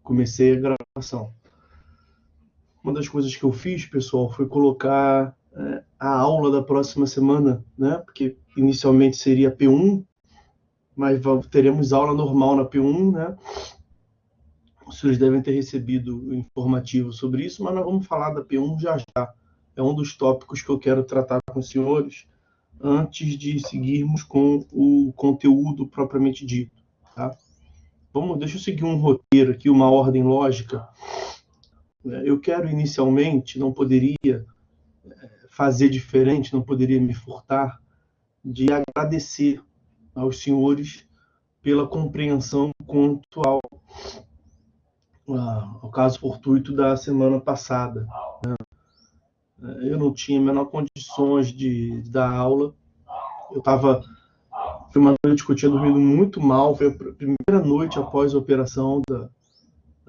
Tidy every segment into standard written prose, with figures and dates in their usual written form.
comecei a gravação. Uma das coisas que eu fiz, pessoal, foi colocar a aula da próxima semana, né? Porque inicialmente seria P1, mas teremos aula normal na P1, né? Os senhores devem ter recebido informativo sobre isso, mas nós vamos falar da P1 já já. É um dos tópicos que eu quero tratar com os senhores antes de seguirmos com o conteúdo propriamente dito, tá? Deixa eu seguir um roteiro aqui, uma ordem lógica. Eu quero inicialmente, não poderia fazer diferente, não poderia me furtar de agradecer aos senhores pela compreensão quanto ao caso fortuito da semana passada. Eu não tinha a menor condições de dar aula. Foi uma noite que eu tinha dormido muito mal. Foi a primeira noite após a operação da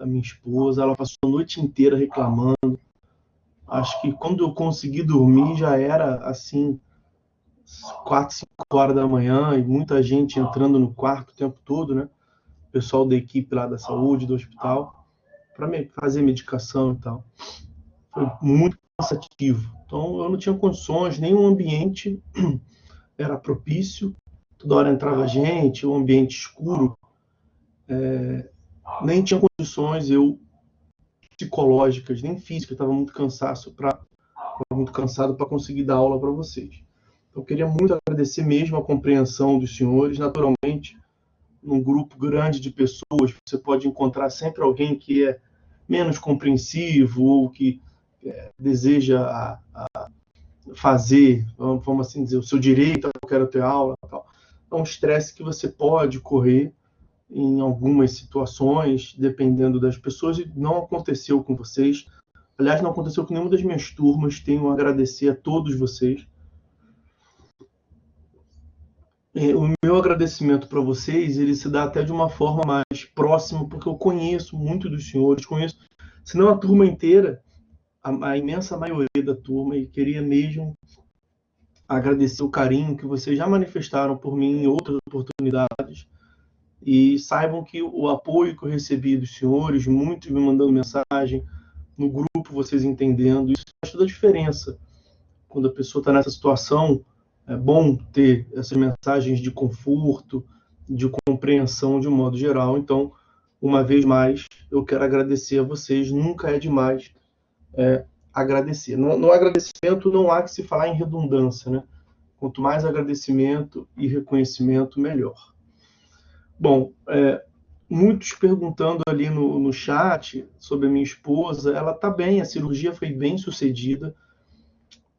minha esposa. Ela passou a noite inteira reclamando. Acho que quando eu consegui dormir já era assim 4, 5 horas da manhã e muita gente entrando no quarto o tempo todo, né? O pessoal da equipe lá da saúde, do hospital, para fazer medicação e tal. Foi muito cansativo. Então eu não tinha condições, nenhum ambiente era propício. Toda hora entrava gente, um ambiente escuro. Nem tinha condições psicológicas, nem físicas. Estava muito cansado para conseguir dar aula para vocês. Então eu queria muito agradecer mesmo a compreensão dos senhores. Naturalmente, num grupo grande de pessoas, você pode encontrar sempre alguém que é menos compreensivo ou que deseja fazer, vamos assim dizer, o seu direito, eu quero ter aula. Tal. É um estresse que você pode correr em algumas situações, dependendo das pessoas, e não aconteceu com vocês. Aliás, não aconteceu com nenhuma das minhas turmas. Tenho a agradecer a todos vocês. O meu agradecimento para vocês, ele se dá até de uma forma mais próxima, porque eu conheço muito dos senhores, se não a turma inteira, a imensa maioria da turma, e queria mesmo agradecer o carinho que vocês já manifestaram por mim em outras oportunidades, e saibam que o apoio que eu recebi dos senhores, muitos me mandando mensagem, no grupo vocês entendendo, isso faz toda a diferença. Quando a pessoa está nessa situação, é bom ter essas mensagens de conforto, de compreensão de um modo geral. Então, uma vez mais, eu quero agradecer a vocês. Nunca é demais agradecer. No agradecimento não há que se falar em redundância, né? Quanto mais agradecimento e reconhecimento, melhor. Bom, muitos perguntando ali no chat sobre a minha esposa. Ela está bem, a cirurgia foi bem sucedida.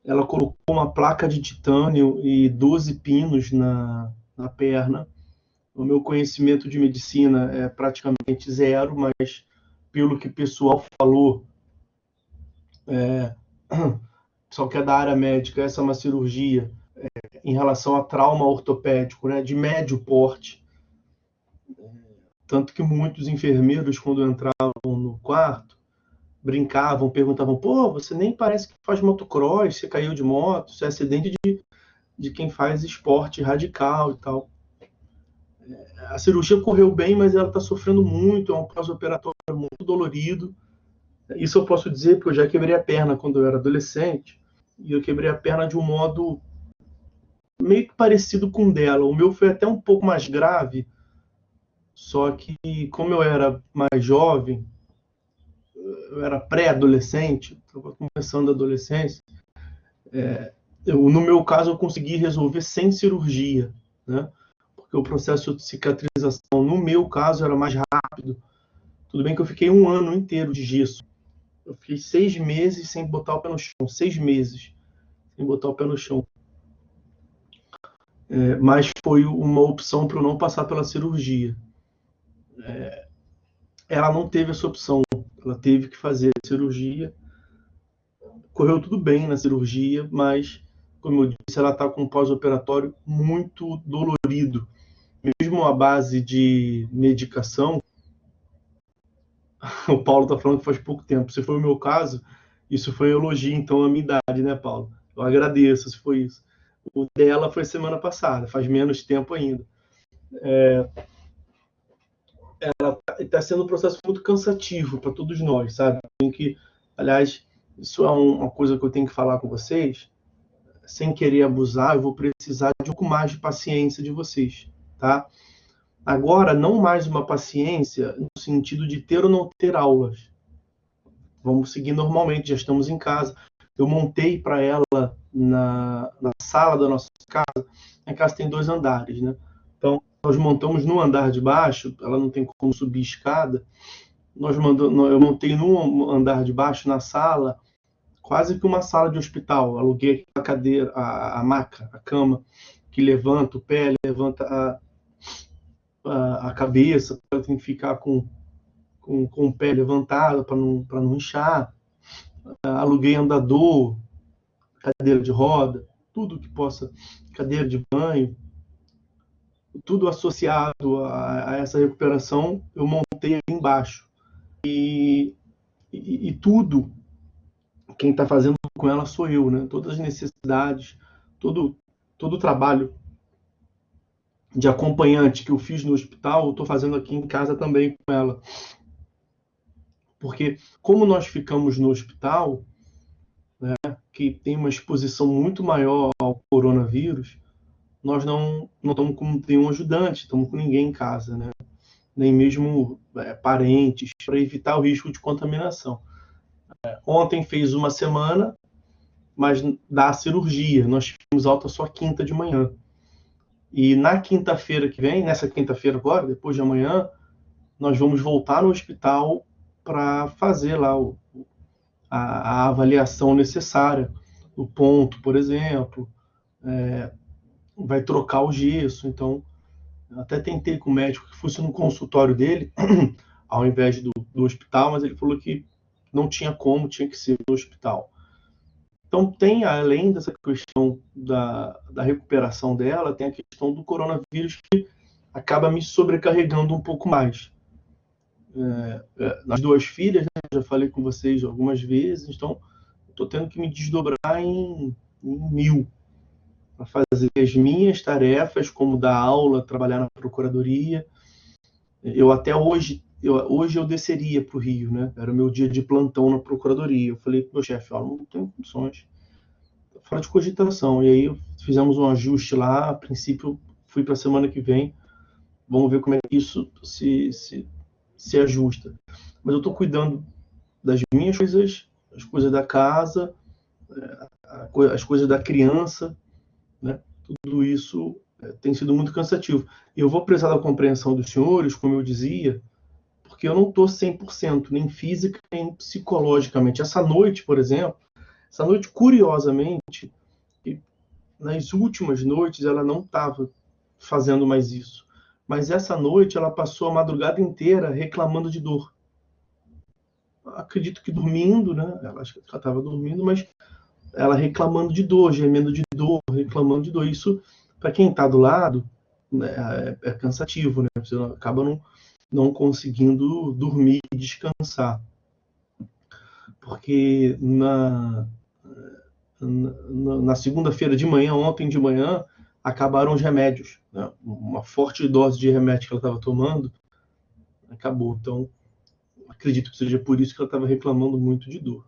Ela colocou uma placa de titânio e 12 pinos na perna. O meu conhecimento de medicina é praticamente zero, mas pelo que o pessoal falou, só que é da área médica, essa é uma cirurgia em relação a trauma ortopédico, né, de médio porte. Tanto que muitos enfermeiros, quando entravam no quarto, brincavam, perguntavam: pô, você nem parece que faz motocross, você caiu de moto, isso é acidente de quem faz esporte radical e tal. A cirurgia correu bem, mas ela está sofrendo muito, é um pós-operatório muito dolorido. Isso eu posso dizer porque eu já quebrei a perna quando eu era adolescente, e eu quebrei a perna de um modo meio que parecido com o dela. O meu foi até um pouco mais grave, só que como eu era mais jovem, eu era pré-adolescente, estava começando a adolescência, no meu caso eu consegui resolver sem cirurgia, né? Porque o processo de cicatrização, no meu caso, era mais rápido. Tudo bem que eu fiquei 1 ano inteiro de gesso. Eu fiquei 6 meses sem botar o pé no chão. 6 meses sem botar o pé no chão. Mas foi uma opção para eu não passar pela cirurgia. Ela não teve essa opção. Ela teve que fazer a cirurgia. Correu tudo bem na cirurgia, mas, como eu disse, ela está com um pós-operatório muito dolorido. Mesmo à base de medicação, o Paulo está falando que faz pouco tempo. Se foi o meu caso, isso foi um elogio, então, à minha idade, né, Paulo? Eu agradeço se foi isso. O dela foi semana passada, faz menos tempo ainda. está sendo um processo muito cansativo para todos nós, sabe? Tem que, aliás, isso é uma coisa que eu tenho que falar com vocês, sem querer abusar, eu vou precisar de um pouco mais de paciência de vocês, tá? Agora, não mais uma paciência no sentido de ter ou não ter aulas. Vamos seguir normalmente, já estamos em casa. Eu montei para ela na sala da nossa casa. A casa tem 2 andares, né? Então, nós montamos no andar de baixo, ela não tem como subir escada. Eu montei no andar de baixo, na sala, quase que uma sala de hospital. Aluguei a cadeira, a maca, a cama, que levanta o pé, levanta a cabeça, ela tem que ficar com o pé levantado para não inchar. Aluguei andador, cadeira de roda, tudo que possa, cadeira de banho, tudo associado a essa recuperação, eu montei ali embaixo. E tudo, quem está fazendo com ela sou eu, né? Todas as necessidades, todo o trabalho de acompanhante que eu fiz no hospital, eu estou fazendo aqui em casa também com ela. Porque como nós ficamos no hospital, né, que tem uma exposição muito maior ao coronavírus, nós não estamos com nenhum ajudante, estamos com ninguém em casa, né? Nem mesmo parentes, para evitar o risco de contaminação. Ontem fez uma semana, mas dá a cirurgia. Nós tivemos alta só quinta de manhã. E na quinta-feira que vem, nessa quinta-feira agora, depois de amanhã, nós vamos voltar no hospital para fazer lá a avaliação necessária, o ponto, por exemplo, vai trocar o gesso. Então, até tentei com o médico que fosse no consultório dele, ao invés do hospital, mas ele falou que não tinha como, tinha que ser no hospital. Então, tem, além dessa questão da recuperação dela, tem a questão do coronavírus que acaba me sobrecarregando um pouco mais. Nas 2 filhas, né, já falei com vocês algumas vezes, então estou tendo que me desdobrar em 1000 para fazer as minhas tarefas, como dar aula, trabalhar na procuradoria. Eu até hoje eu desceria para o Rio, né? Era o meu dia de plantão na procuradoria. Eu falei para o meu chefe, não tenho condições, fora de cogitação. E aí fizemos um ajuste lá, a princípio fui para a semana que vem, vamos ver como é que isso se ajusta. Mas eu estou cuidando das minhas coisas, as coisas da casa, as coisas da criança, né? Tudo isso tem sido muito cansativo. E eu vou precisar da compreensão dos senhores, como eu dizia, porque eu não estou 100%, nem física, nem psicologicamente. Essa noite, por exemplo, curiosamente, nas últimas noites ela não estava fazendo mais isso. Mas essa noite ela passou a madrugada inteira reclamando de dor. Acredito que dormindo, né? Acho que ela estava dormindo, mas ela reclamando de dor, gemendo de dor, reclamando de dor. Isso, para quem está do lado, né, é cansativo, né? Você acaba não conseguindo dormir e descansar. Porque na segunda-feira de manhã, ontem de manhã, acabaram os remédios, né? Uma forte dose de remédio que ela estava tomando acabou. Então, acredito que seja por isso que ela estava reclamando muito de dor.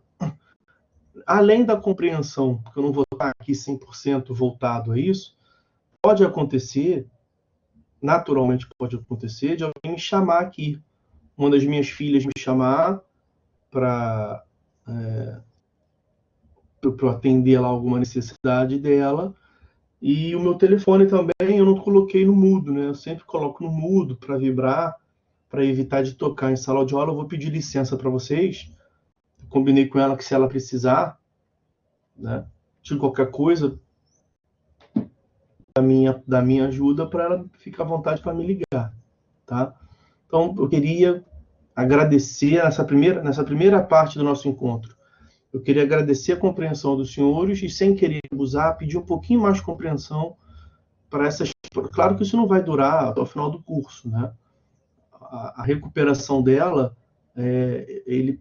Além da compreensão, porque eu não vou estar aqui 100% voltado a isso, pode acontecer, naturalmente pode acontecer, de alguém me chamar aqui, uma das minhas filhas me chamar para eu atender lá alguma necessidade dela, e o meu telefone também eu não coloquei no mudo, né? Eu sempre coloco no mudo para vibrar, para evitar de tocar em sala de aula. Eu vou pedir licença para vocês. Eu combinei com ela que se ela precisar, né, de qualquer coisa da minha ajuda, para ela ficar à vontade para me ligar, tá? Então, eu queria agradecer nessa primeira parte do nosso encontro. Eu queria agradecer a compreensão dos senhores e, sem querer abusar, pedir um pouquinho mais de compreensão para essas... Claro que isso não vai durar até o final do curso, né? A recuperação dela,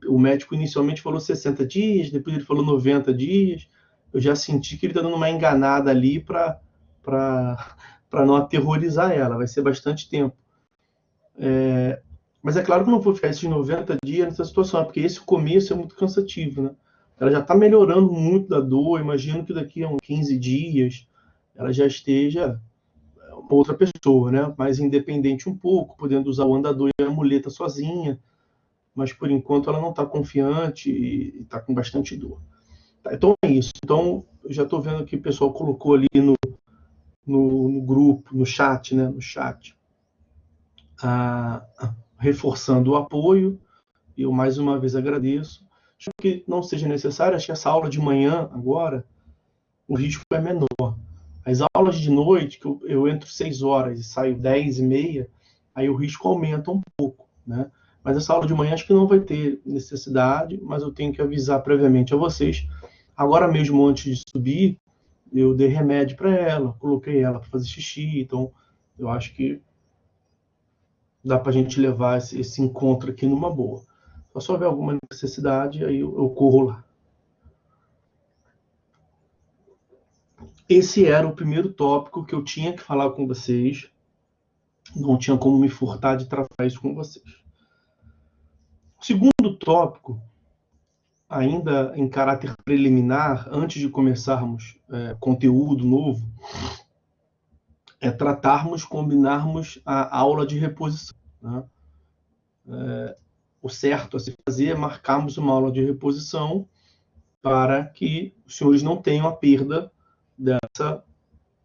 o médico inicialmente falou 60 dias, depois ele falou 90 dias. Eu já senti que ele está dando uma enganada ali para não aterrorizar ela. Vai ser bastante tempo. Mas é claro que eu não vou ficar esses 90 dias nessa situação, porque esse começo é muito cansativo, né? Ela já está melhorando muito da dor, imagino que daqui a uns 15 dias ela já esteja uma outra pessoa, né? Mais independente um pouco, podendo usar o andador e a muleta sozinha, mas por enquanto ela não está confiante e está com bastante dor. Tá, então é isso. Então eu já estou vendo que o pessoal colocou ali no grupo, no chat, né? No chat, reforçando o apoio. E eu mais uma vez agradeço. Acho que não seja necessário, acho que essa aula de manhã, agora, o risco é menor. As aulas de noite, que eu entro 6 horas e saio 10 e meia, aí o risco aumenta um pouco, né? Mas essa aula de manhã acho que não vai ter necessidade, mas eu tenho que avisar previamente a vocês. Agora mesmo, antes de subir, eu dei remédio para ela, coloquei ela para fazer xixi, então eu acho que dá para a gente levar esse encontro aqui numa boa. Se houver alguma necessidade, aí eu corro lá. Esse era o primeiro tópico que eu tinha que falar com vocês. Não tinha como me furtar de tratar isso com vocês. O segundo tópico, ainda em caráter preliminar, antes de começarmos conteúdo novo, é tratarmos, combinarmos a aula de reposição. Né? O certo a se fazer é marcarmos uma aula de reposição para que os senhores não tenham a perda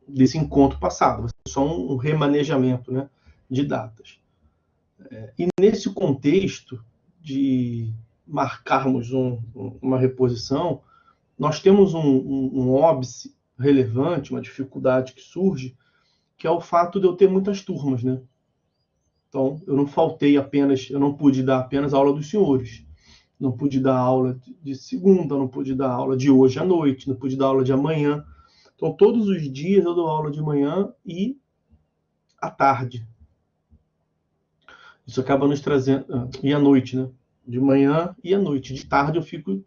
desse encontro passado. Vai ser só um remanejamento, né, de datas. E nesse contexto de marcarmos uma reposição, nós temos um óbice relevante, uma dificuldade que surge, que é o fato de eu ter muitas turmas, né? Então, eu não pude dar apenas a aula dos senhores. Não pude dar aula de segunda, não pude dar aula de hoje à noite, não pude dar aula de amanhã. Então, todos os dias eu dou aula de manhã e à tarde. Isso acaba nos trazendo... E à noite, né? De manhã e à noite. De tarde eu fico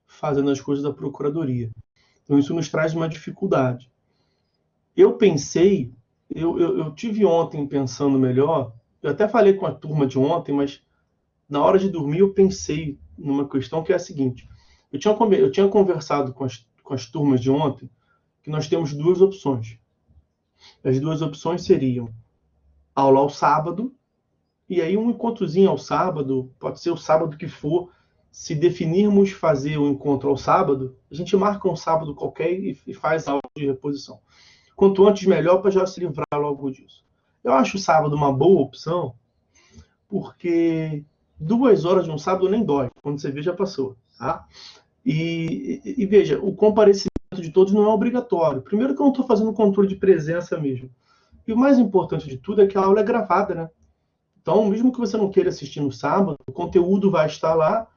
fazendo as coisas da procuradoria. Então, isso nos traz uma dificuldade. Eu pensei... Eu tive ontem pensando melhor. Eu até falei com a turma de ontem, mas na hora de dormir eu pensei numa questão que é a seguinte. Eu tinha conversado com as turmas de ontem que nós temos duas opções. As duas opções seriam aula ao sábado, e aí um encontrozinho ao sábado, pode ser o sábado que for. Se definirmos fazer o encontro ao sábado, a gente marca um sábado qualquer e faz a aula de reposição. Quanto antes, melhor, para já se livrar logo disso. Eu acho o sábado uma boa opção, porque 2 horas de um sábado nem dói. Quando você vê, já passou. Tá? E veja, o comparecimento de todos não é obrigatório. Primeiro que eu não estou fazendo controle de presença mesmo. E o mais importante de tudo é que a aula é gravada, né? Então, mesmo que você não queira assistir no sábado, o conteúdo vai estar lá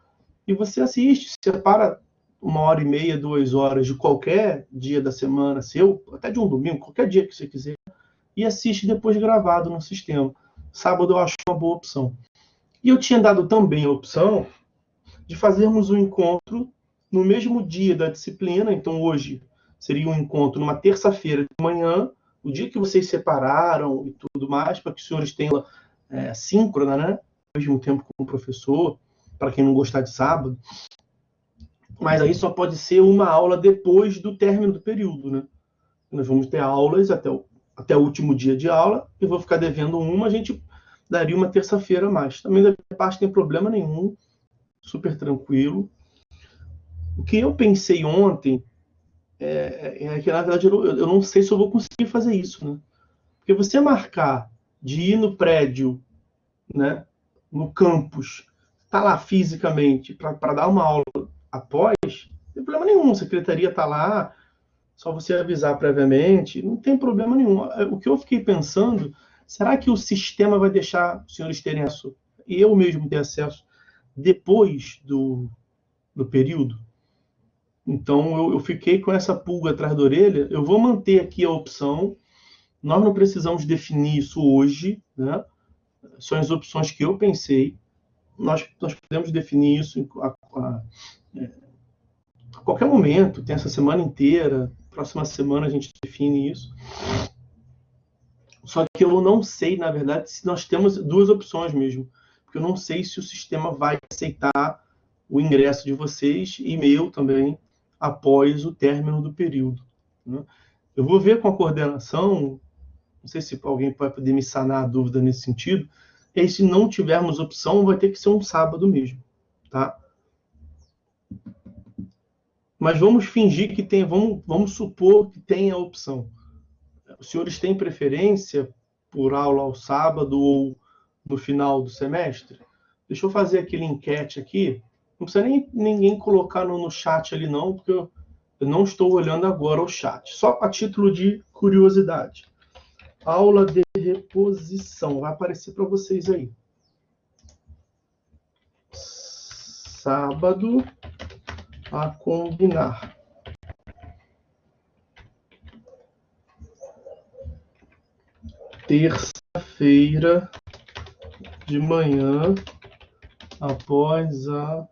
e você assiste, separa 1h30, 2 horas de qualquer dia da semana seu, até de um domingo, qualquer dia que você quiser, e assiste depois gravado no sistema. Sábado eu acho uma boa opção. E eu tinha dado também a opção de fazermos um encontro no mesmo dia da disciplina. Então, hoje seria um encontro numa terça-feira de manhã, o dia que vocês separaram e tudo mais, para que os senhores tenham síncrona, né? Ao mesmo tempo com o professor, para quem não gostar de sábado. Mas aí só pode ser uma aula depois do término do período, né? Nós vamos ter aulas até o último dia de aula, e vou ficar devendo uma, a gente daria uma terça-feira a mais. Também da minha parte não tem problema nenhum, super tranquilo. O que eu pensei ontem é que, na verdade, eu não sei se eu vou conseguir fazer isso, né? Porque você marcar de ir no prédio, né, no campus, tá lá fisicamente para dar uma aula após, não tem problema nenhum. A secretaria tá lá, só você avisar previamente, não tem problema nenhum. O que eu fiquei pensando, será que o sistema vai deixar os senhores terem acesso, e eu mesmo ter acesso, depois do período? Então eu fiquei com essa pulga atrás da orelha. Eu vou manter aqui a opção, nós não precisamos definir isso hoje, né? São as opções que eu pensei. Nós podemos definir isso a qualquer momento, tem essa semana inteira, próxima semana a gente define isso. Só que eu não sei, na verdade, se nós temos duas opções mesmo. porque eu não sei se o sistema vai aceitar o ingresso de vocês e meu também após o término do período, né? Eu vou ver com a coordenação, não sei se alguém vai poder me sanar a dúvida nesse sentido, e aí, se não tivermos opção, vai ter que ser um sábado mesmo, tá? Mas vamos fingir que tem, vamos supor que tem a opção. Os senhores têm preferência por aula ao sábado ou no final do semestre? Deixa eu fazer aquele enquete aqui. Não precisa nem ninguém colocar no chat ali não, porque eu não estou olhando agora o chat. Só a título de curiosidade. Aula de reposição. Vai aparecer para vocês aí. Sábado a combinar. Terça-feira de manhã, após a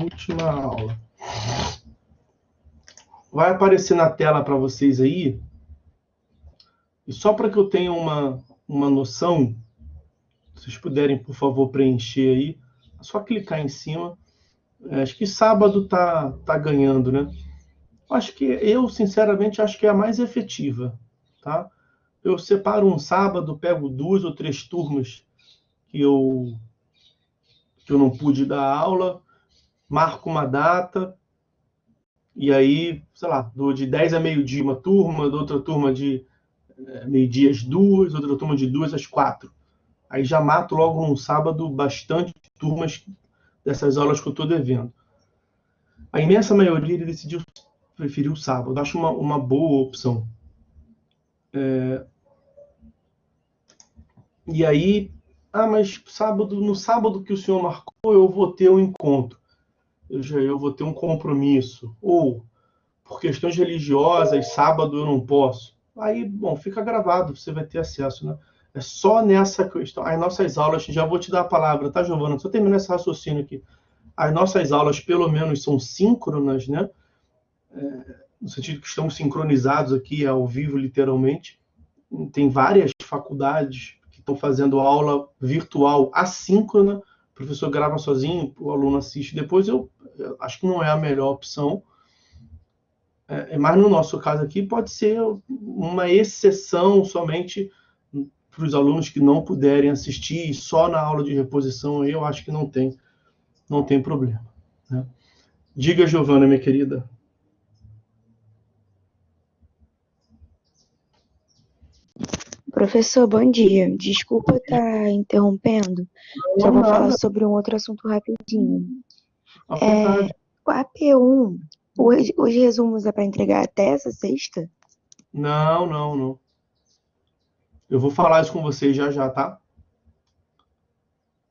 última aula. Vai aparecer na tela para vocês aí. E só para que eu tenha uma noção, se vocês puderem, por favor, preencher aí, é só clicar em cima. Acho que sábado tá ganhando, né? Acho que eu, sinceramente, acho que é a mais efetiva, tá? Eu separo um sábado, pego 2 ou 3 turmas que eu não pude dar aula, marco uma data, e aí, sei lá, dou de 10 a meio-dia uma turma, dou outra turma de meio-dia às 2, outra turma de 2 às 4. Aí já mato logo num sábado bastante turmas dessas aulas que eu estou devendo. A imensa maioria ele decidiu preferir o sábado. Acho uma boa opção. E aí, mas no sábado que o senhor marcou, eu vou ter um encontro. Eu vou ter um compromisso. Ou, por questões religiosas, sábado eu não posso. Aí, bom, fica gravado, você vai ter acesso, né? É só nessa questão. As nossas aulas, já vou te dar a palavra, tá, Giovana? Só terminar esse raciocínio aqui. As nossas aulas, pelo menos, são síncronas, né? No sentido que estamos sincronizados aqui, ao vivo, literalmente. Tem várias faculdades que estão fazendo aula virtual assíncrona. O professor grava sozinho, o aluno assiste depois. Eu acho que não é a melhor opção. Mas no nosso caso aqui pode ser uma exceção somente para os alunos que não puderem assistir só na aula de reposição. Aí eu acho que não tem problema, né? Diga, Giovana, minha querida. Professor, bom dia. Desculpa estar interrompendo. Não Só é vou falar nada, sobre um outro assunto rapidinho. à vontade. O AP1, os resumos é para entregar até essa sexta? Não. Eu vou falar isso com vocês já, tá?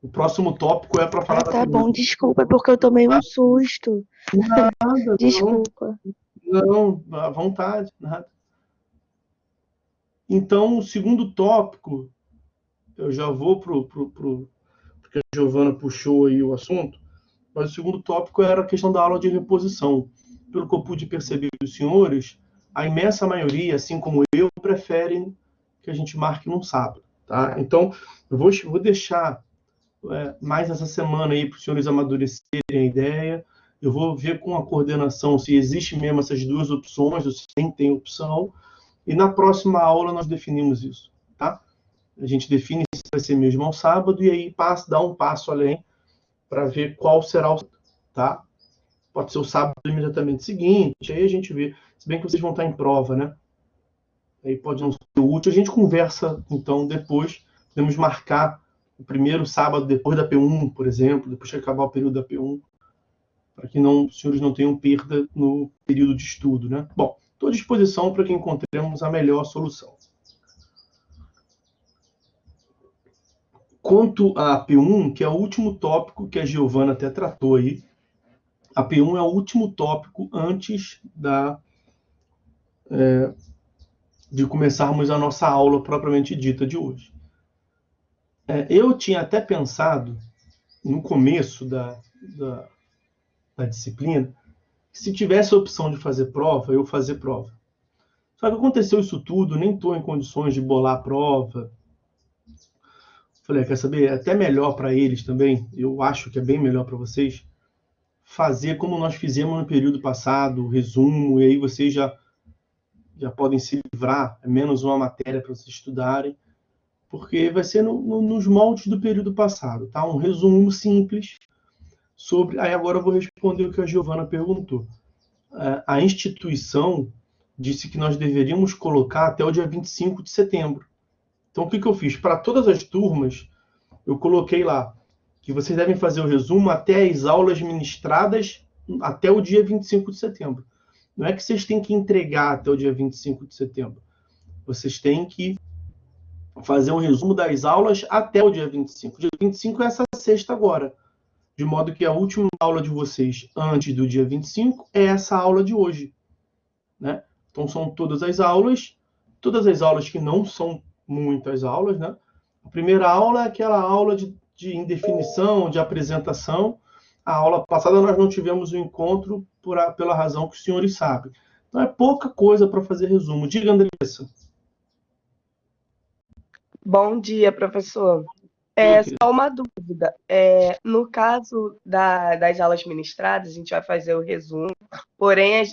O próximo tópico é para falar da Tá bom, P1. desculpa, porque eu tomei um susto. Nada, Desculpa. não, à vontade, nada. Então, o segundo tópico, eu já vou porque a Giovana puxou aí o assunto, mas o segundo tópico era a questão da aula de reposição. Pelo que eu pude perceber dos senhores, a imensa maioria, assim como eu, preferem que a gente marque num sábado, tá? Então, eu vou deixar mais essa semana aí para os senhores amadurecerem a ideia. Eu vou ver com a coordenação se existe mesmo essas duas opções, ou se tem opção. E na próxima aula nós definimos isso, tá? A gente define se vai ser mesmo ao sábado e aí dá um passo além para ver qual será o sábado, tá? Pode ser o sábado imediatamente seguinte, aí a gente vê. Se bem que vocês vão estar em prova, né? Aí pode não ser útil. A gente conversa, então, depois. Podemos marcar o primeiro sábado depois da P1, por exemplo, depois que acabar o período da P1, para que os senhores não tenham perda no período de estudo, né? Bom, estou à disposição para que encontremos a melhor solução. Quanto à P1, que é o último tópico que a Giovana até tratou aí, a P1 é o último tópico antes de começarmos a nossa aula propriamente dita de hoje. Eu tinha até pensado, no começo da disciplina, que se tivesse a opção de fazer prova, eu fazer prova. Só que aconteceu isso tudo, nem estou em condições de bolar a prova. Falei, quer saber? É até melhor para eles também, eu acho que é bem melhor para vocês, fazer como nós fizemos no período passado, o resumo, e aí vocês já podem se livrar, é menos uma matéria para vocês estudarem, porque vai ser nos moldes do período passado, tá? Um resumo simples sobre... Aí agora eu vou responder o que a Giovana perguntou. A instituição disse que nós deveríamos colocar até o dia 25 de setembro. Então, o que eu fiz? Para todas as turmas, eu coloquei lá que vocês devem fazer o resumo até as aulas ministradas até o dia 25 de setembro. Não é que vocês têm que entregar até o dia 25 de setembro. Vocês têm que fazer um resumo das aulas até o dia 25. O dia 25 é essa sexta agora. De modo que a última aula de vocês antes do dia 25 é essa aula de hoje. Né? Então são todas as aulas que não são muitas aulas. Né? A primeira aula é aquela aula de indefinição, de apresentação. A aula passada nós não tivemos o encontro pela razão que os senhores sabem. Então é pouca coisa para fazer resumo. Diga, Andressa. Bom dia, professor. Só uma dúvida. No caso das aulas ministradas, a gente vai fazer o resumo, porém,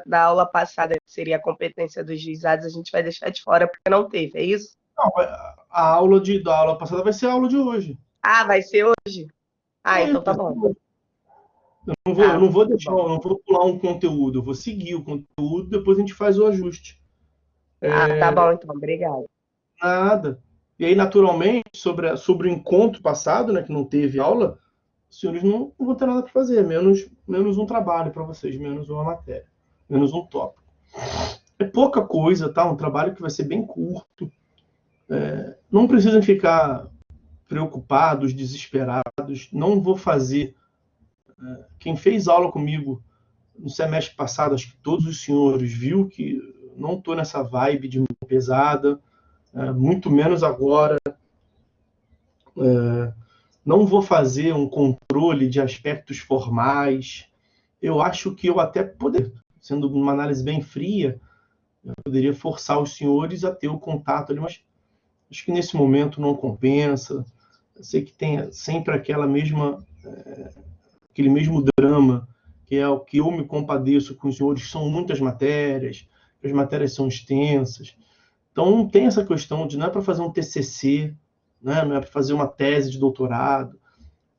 da aula passada, que seria a competência dos juizados, a gente vai deixar de fora porque não teve, é isso? Não, a aula da aula passada vai ser a aula de hoje. Ah, vai ser hoje? Ah, então tá bom. Eu não vou deixar, eu não vou pular um conteúdo, eu vou seguir o conteúdo, depois a gente faz o ajuste. Tá bom, então, obrigada. Nada. E aí, naturalmente, sobre o encontro passado, né, que não teve aula, os senhores não vão ter nada para fazer, menos um trabalho para vocês, menos uma matéria, menos um tópico. É pouca coisa, tá? Um trabalho que vai ser bem curto. Não precisam ficar preocupados, desesperados. Não vou fazer. Quem fez aula comigo no semestre passado, acho que todos os senhores viu que não estou nessa vibe de pesada, muito menos agora. Não vou fazer um controle de aspectos formais. Eu acho que eu até poderia, sendo uma análise bem fria, eu poderia forçar os senhores a ter o contato ali, mas acho que nesse momento não compensa. Eu sei que tem sempre aquele mesmo drama, que é o que eu me compadeço com os senhores, são muitas matérias, as matérias são extensas. Então não tem essa questão de não é para fazer um TCC, né? Não é para fazer uma tese de doutorado,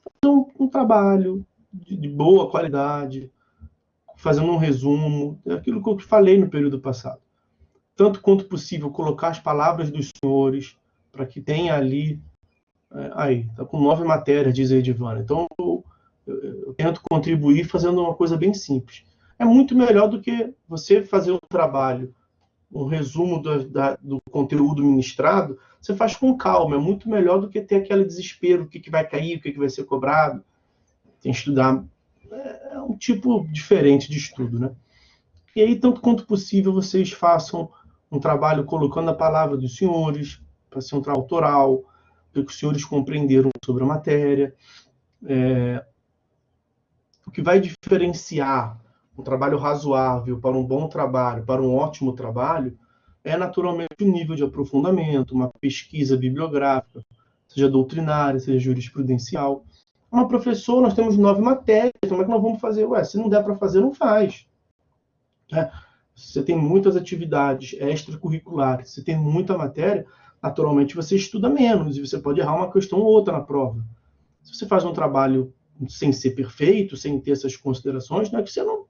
fazer um trabalho de boa qualidade, fazendo um resumo, é aquilo que eu falei no período passado. Tanto quanto possível, colocar as palavras dos senhores, para que tenha ali... Aí, está com 9 matérias, diz a Edivana. Então, eu tento contribuir fazendo uma coisa bem simples. É muito melhor do que você fazer um trabalho, um resumo do conteúdo ministrado, você faz com calma. É muito melhor do que ter aquele desespero, o que vai cair, o que vai ser cobrado. Tem que estudar. É um tipo diferente de estudo, né? E aí, tanto quanto possível, vocês façam um trabalho colocando a palavra dos senhores, para ser um trabalho autoral, para que os senhores compreenderam sobre a matéria. O que vai diferenciar um trabalho razoável para um bom trabalho, para um ótimo trabalho, é naturalmente o nível de aprofundamento, uma pesquisa bibliográfica, seja doutrinária, seja jurisprudencial. Uma professora, nós temos 9 matérias, como é que nós vamos fazer? Se não der para fazer, não faz. Você tem muitas atividades extracurriculares, você tem muita matéria, naturalmente você estuda menos, e você pode errar uma questão ou outra na prova. Se você faz um trabalho sem ser perfeito, sem ter essas considerações, não é que você não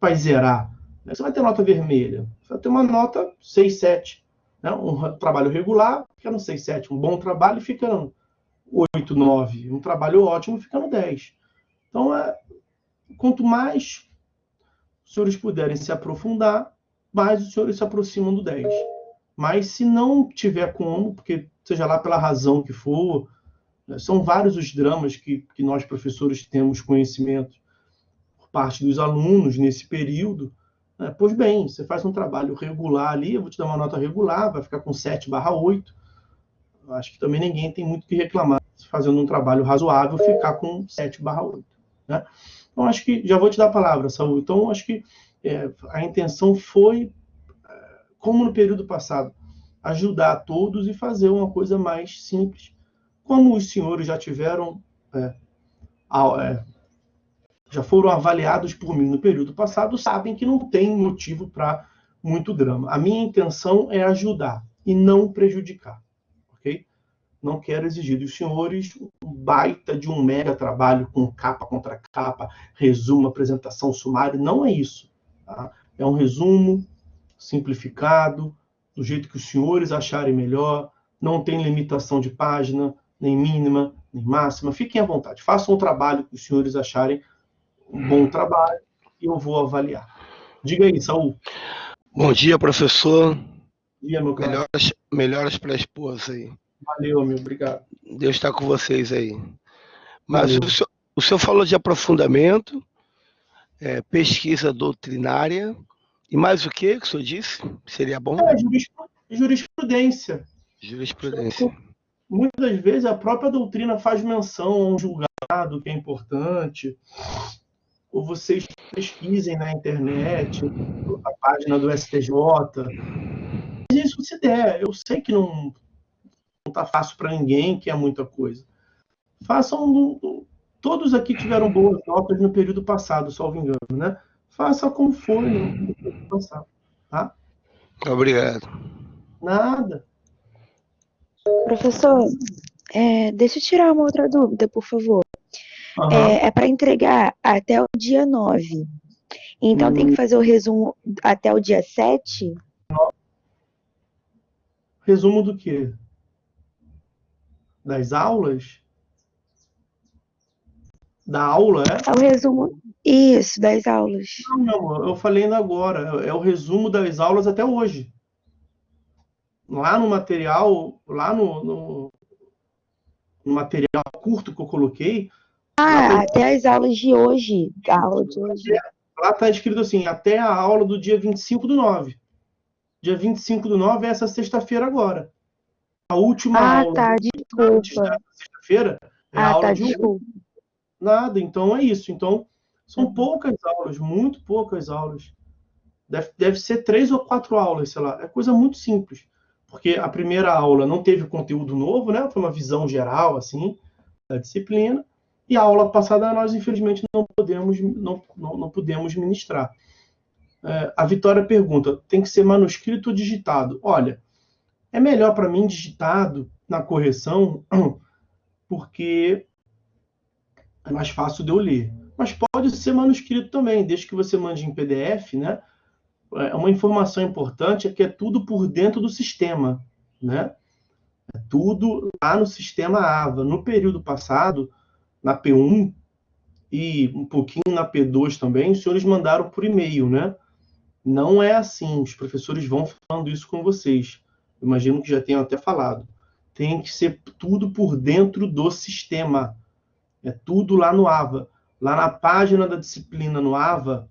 vai zerar. Você vai ter nota vermelha. Você vai ter uma nota 6, 7. Né? Um trabalho regular fica no 6, 7. Um bom trabalho fica no 8, 9. Um trabalho ótimo fica no 10. Então, quanto mais os senhores puderem se aprofundar, mais os senhores se aproximam do 10. Mas se não tiver como, porque seja lá pela razão que for, são vários os dramas que nós, professores, temos conhecimento por parte dos alunos nesse período. Pois bem, você faz um trabalho regular ali, eu vou te dar uma nota regular, vai ficar com 7/8. Acho que também ninguém tem muito o que reclamar, fazendo um trabalho razoável, ficar com 7/8. Né? Então, acho que, já vou te dar a palavra, Saúl. Então, acho que a intenção foi, como no período passado, ajudar a todos e fazer uma coisa mais simples, Como os senhores já tiveram, já foram avaliados por mim no período passado, sabem que não tem motivo para muito drama. A minha intenção é ajudar e não prejudicar, ok? Não quero exigir dos senhores um baita de um mega trabalho com capa contra capa, resumo, apresentação, sumário. Não é isso. Tá? É um resumo simplificado, do jeito que os senhores acharem melhor. Não tem limitação de página, nem mínima, nem máxima. Fiquem à vontade. Façam o trabalho que os senhores acharem um bom trabalho e eu vou avaliar. Diga aí, Saul. Bom dia, professor. Bom dia, meu caro. Melhoras para a esposa aí. Valeu, meu. Obrigado. Deus está com vocês aí. Mas Valeu. o senhor falou de aprofundamento, pesquisa doutrinária, e mais o que o senhor disse? Seria bom? Jurisprudência. Jurisprudência. Muitas vezes a própria doutrina faz menção a um julgado que é importante, ou vocês pesquisem na internet, a página do STJ. Mas isso se der. Eu sei que não está fácil para ninguém, que é muita coisa. Façam. Todos aqui tiveram boas notas no período passado, salvo engano, né? Faça como foi no período passado, tá? Obrigado. Nada. Professor, deixa eu tirar uma outra dúvida, por favor. É para entregar até o dia 9. Então tem que fazer o resumo até o dia 7? Resumo do quê? Das aulas? Da aula, é? É o resumo, isso, das aulas. Não, meu amor, eu falei ainda agora. É o resumo das aulas até hoje. Lá no material, lá no material curto que eu coloquei. Até as aulas de hoje. Da aula de hoje. Lá está escrito assim, até a aula do dia 25/9. Dia 25/9 é essa sexta-feira agora. A última aula. Tá, desculpa. Sexta-feira é a aula de desculpa. Nada, então é isso. Então, são poucas aulas, muito poucas aulas. Deve ser 3 ou 4 aulas, sei lá. É coisa muito simples. Porque a primeira aula não teve conteúdo novo, né? Foi uma visão geral, assim, da disciplina. E a aula passada nós, infelizmente, não pudemos ministrar. A Vitória pergunta, tem que ser manuscrito ou digitado? Olha, é melhor para mim digitado na correção, porque é mais fácil de eu ler. Mas pode ser manuscrito também, desde que você mande em PDF, né? Uma informação importante é que é tudo por dentro do sistema, né? É tudo lá no sistema AVA. No período passado, na P1 e um pouquinho na P2 também, os senhores mandaram por e-mail, né? Não é assim, os professores vão falando isso com vocês. Eu imagino que já tenham até falado. Tem que ser tudo por dentro do sistema. É tudo lá no AVA. Lá na página da disciplina no AVA,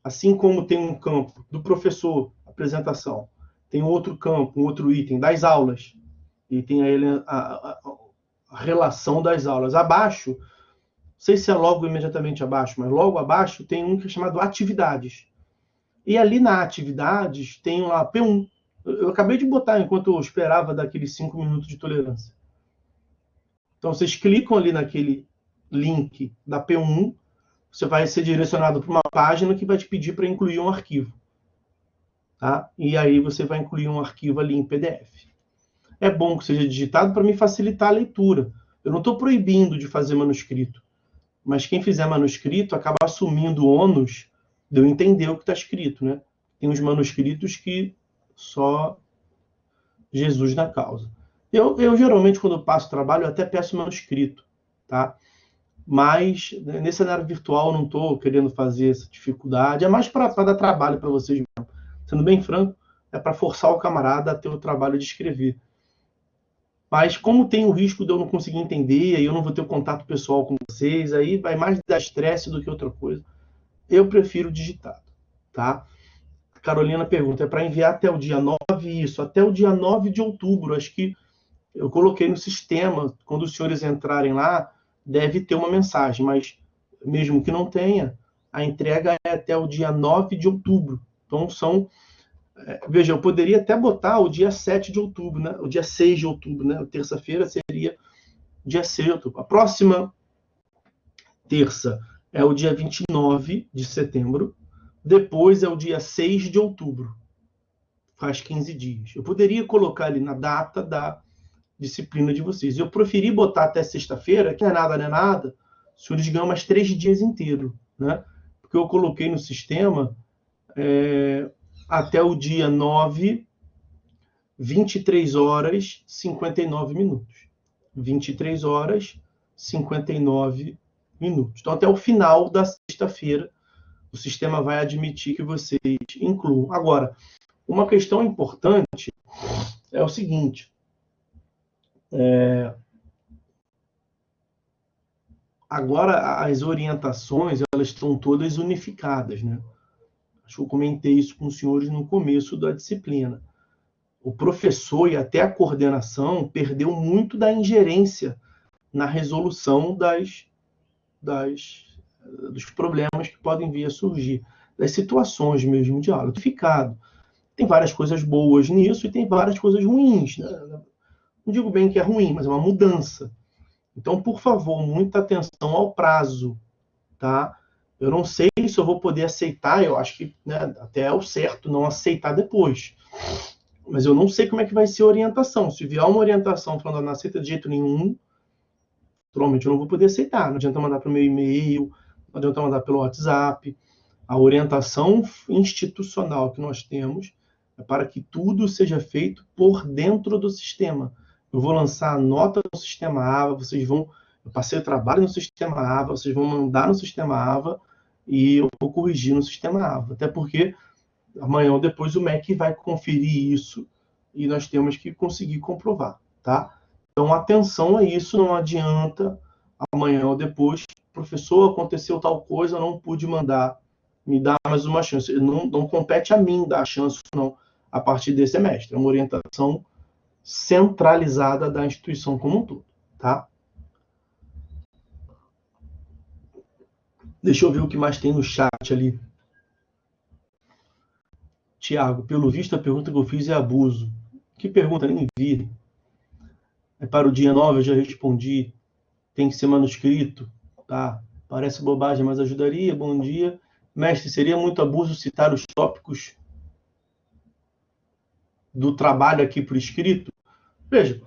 assim como tem um campo do professor, apresentação, tem outro campo, um outro item das aulas, e tem aí a relação das aulas. Abaixo, não sei se é logo imediatamente abaixo, mas logo abaixo tem um que é chamado atividades. E ali na atividades tem lá P1. Eu acabei de botar enquanto eu esperava daqueles 5 minutos de tolerância. Então vocês clicam ali naquele link da P1, você vai ser direcionado para uma página que vai te pedir para incluir um arquivo. Tá? E aí você vai incluir um arquivo ali em PDF. É bom que seja digitado para me facilitar a leitura. Eu não estou proibindo de fazer manuscrito, mas quem fizer manuscrito acaba assumindo o ônus de eu entender o que está escrito, né? Tem uns manuscritos que só Jesus na causa. Eu geralmente, quando eu passo trabalho, eu até peço manuscrito, tá? Mas nesse cenário virtual eu não estou querendo fazer essa dificuldade. É mais para dar trabalho para vocês mesmo. Sendo bem franco, é para forçar o camarada a ter o trabalho de escrever. Mas como tem o risco de eu não conseguir entender, aí eu não vou ter o contato pessoal com vocês, aí vai mais dar estresse do que outra coisa. Eu prefiro digitado, tá? A Carolina pergunta, é para enviar até o dia 9? Isso, até o dia 9 de outubro. Acho que eu coloquei no sistema, quando os senhores entrarem lá, deve ter uma mensagem, mas mesmo que não tenha, a entrega é até o dia 9 de outubro. Então veja, eu poderia até botar o dia 7 de outubro, né? O dia 6 de outubro, né? Terça-feira seria dia 6 de outubro. A próxima terça é o dia 29 de setembro. Depois é o dia 6 de outubro. Faz 15 dias. Eu poderia colocar ali na data da disciplina de vocês. Eu preferi botar até sexta-feira, que não é nada. Os senhores ganham mais 3 dias inteiros, né? Porque eu coloquei no sistema até o dia 9, 23 horas, 59 minutos. 23 horas, 59 minutos. Então, até o final da sexta-feira, o sistema vai admitir que vocês incluam. Agora, uma questão importante é o seguinte. Agora, as orientações, elas estão todas unificadas, né? Acho que eu comentei isso com os senhores no começo da disciplina. O professor e até a coordenação perdeu muito da ingerência na resolução dos problemas que podem vir a surgir, das situações mesmo de aula. Tem várias coisas boas nisso e tem várias coisas ruins, né? Não digo bem que é ruim, mas é uma mudança. Então, por favor, muita atenção ao prazo, tá? Eu não sei se eu vou poder aceitar, eu acho que, né, até é o certo não aceitar depois. Mas eu não sei como é que vai ser a orientação. Se vier uma orientação falando não aceita de jeito nenhum, provavelmente eu não vou poder aceitar. Não adianta mandar para o meu e-mail, não adianta mandar pelo WhatsApp. A orientação institucional que nós temos é para que tudo seja feito por dentro do sistema. Eu vou lançar a nota no sistema AVA, eu passei o trabalho no sistema AVA, vocês vão mandar no sistema AVA e eu vou corrigir no sistema AVA. Até porque amanhã ou depois o MEC vai conferir isso e nós temos que conseguir comprovar, tá? Então, atenção a isso, não adianta amanhã ou depois, professor, aconteceu tal coisa, não pude mandar, me dá mais uma chance. Não compete a mim dar a chance, não, a partir desse semestre. É uma orientação centralizada da instituição como um todo, tá? Deixa eu ver o que mais tem no chat ali. Tiago, pelo visto a pergunta que eu fiz é abuso. Que pergunta? Nem vi. É para o dia 9, eu já respondi. Tem que ser manuscrito. Tá. Parece bobagem, mas ajudaria. Bom dia. Mestre, seria muito abuso citar os tópicos do trabalho aqui por escrito? Veja,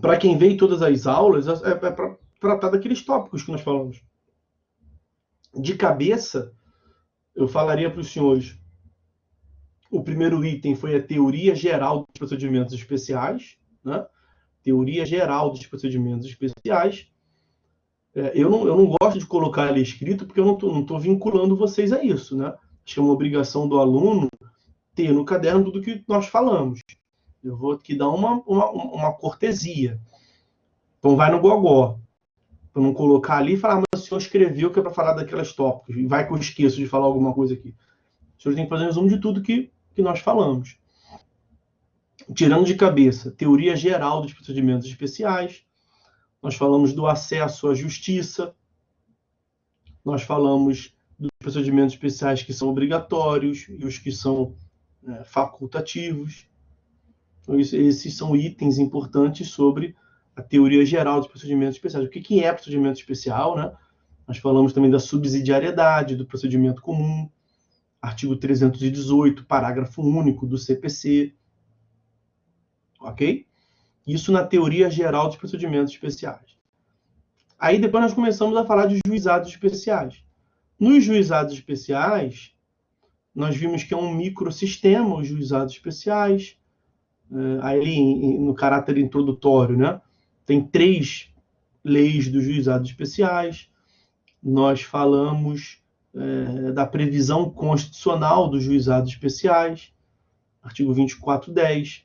para quem vê todas as aulas, é para tratar daqueles tópicos que nós falamos. De cabeça, eu falaria para os senhores, o primeiro item foi a teoria geral dos procedimentos especiais, né? Teoria geral dos procedimentos especiais. Eu não gosto de colocar ali escrito, porque eu não estou vinculando vocês a isso, né? Acho que é uma obrigação do aluno ter no caderno tudo que nós falamos. Eu vou aqui dar uma cortesia. Então vai no gogó. Para não colocar ali e falar, mas o senhor escreveu que é para falar daquelas tópicos. E vai que eu esqueço de falar alguma coisa aqui. O senhor tem que fazer um resumo de tudo que nós falamos. Tirando de cabeça, teoria geral dos procedimentos especiais. Nós falamos do acesso à justiça. Nós falamos dos procedimentos especiais que são obrigatórios e os que são facultativos. Então, esses são itens importantes sobre a teoria geral dos procedimentos especiais. O que é procedimento especial, né? Nós falamos também da subsidiariedade do procedimento comum, artigo 318, parágrafo único do CPC. Ok? Isso na teoria geral dos procedimentos especiais. Aí depois nós começamos a falar de juizados especiais. Nos juizados especiais, nós vimos que é um microsistema, os juizados especiais, aí no caráter introdutório, né? Tem 3 leis dos juizados especiais. Nós falamos da previsão constitucional dos juizados especiais, artigo 2410,